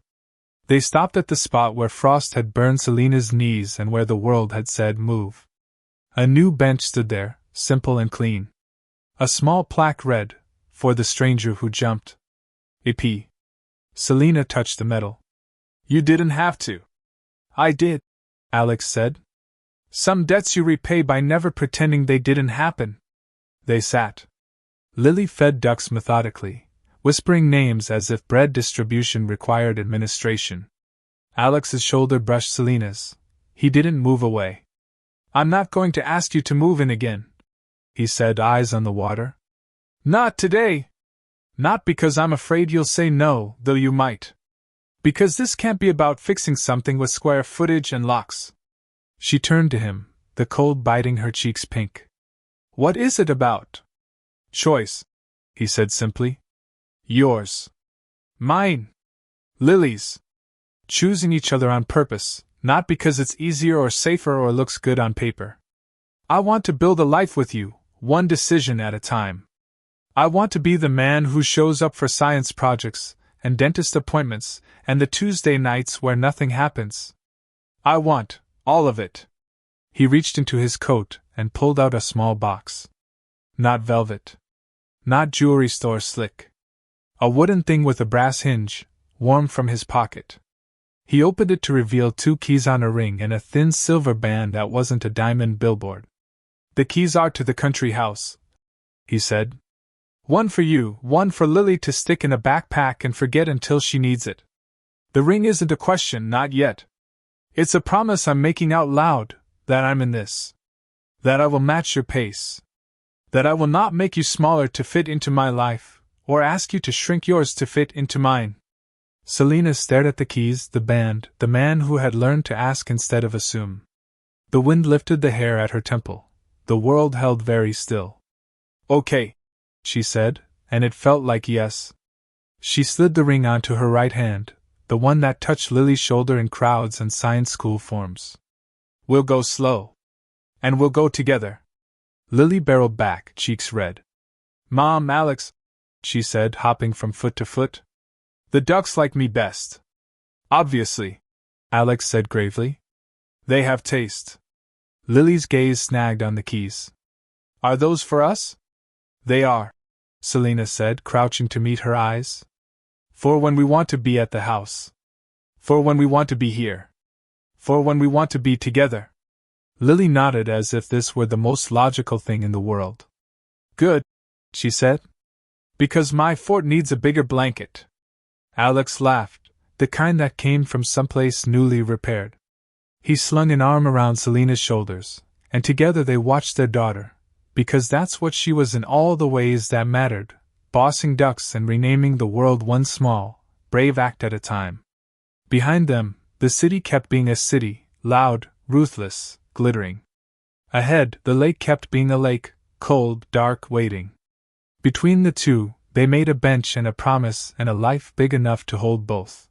They stopped at the spot where frost had burned Selena's knees and where the world had said move. A new bench stood there, simple and clean. A small plaque read, "For the stranger who jumped." EP. Selena touched the metal. "You didn't have to." "I did," Alex said. "Some debts you repay by never pretending they didn't happen." They sat. Lily fed ducks methodically, whispering names as if bread distribution required administration. Alex's shoulder brushed Selena's. He didn't move away. "I'm not going to ask you to move in again," he said, eyes on the water. "Not today. Not because I'm afraid you'll say no, though you might. Because this can't be about fixing something with square footage and locks." She turned to him, the cold biting her cheeks pink. "What is it about?" "Choice," he said simply. "Yours. Mine. Lily's. Choosing each other on purpose, not because it's easier or safer or looks good on paper. I want to build a life with you, one decision at a time. I want to be the man who shows up for science projects, and dentist appointments, and the Tuesday nights where nothing happens. I want all of it." He reached into his coat and pulled out a small box. Not velvet. Not jewelry store slick. A wooden thing with a brass hinge, warm from his pocket. He opened it to reveal 2 keys on a ring and a thin silver band that wasn't a diamond billboard. "The keys are to the country house," he said. "One for you, one for Lily to stick in a backpack and forget until she needs it. The ring isn't a question, not yet. It's a promise I'm making out loud, that I'm in this. That I will match your pace. That I will not make you smaller to fit into my life, or ask you to shrink yours to fit into mine." Selena stared at the keys, the band, the man who had learned to ask instead of assume. The wind lifted the hair at her temple. The world held very still. "Okay," she said, and it felt like yes. She slid the ring onto her right hand, the one that touched Lily's shoulder in crowds and science school forms. "We'll go slow. And we'll go together." Lily barreled back, cheeks red. "Mom, Alex," she said, hopping from foot to foot. "The ducks like me best." "Obviously," Alex said gravely. "They have taste." Lily's gaze snagged on the keys. "Are those for us?" "They are," Selena said, crouching to meet her eyes. "For when we want to be at the house. For when we want to be here. For when we want to be together." Lily nodded as if this were the most logical thing in the world. "Good," she said. "Because my fort needs a bigger blanket." Alex laughed, the kind that came from someplace newly repaired. He slung an arm around Selena's shoulders, and together they watched their daughter, because that's what she was in all the ways that mattered, bossing ducks and renaming the world one small, brave act at a time. Behind them, the city kept being a city, loud, ruthless, glittering. Ahead, the lake kept being a lake, cold, dark, waiting. Between the two, they made a bench and a promise and a life big enough to hold both.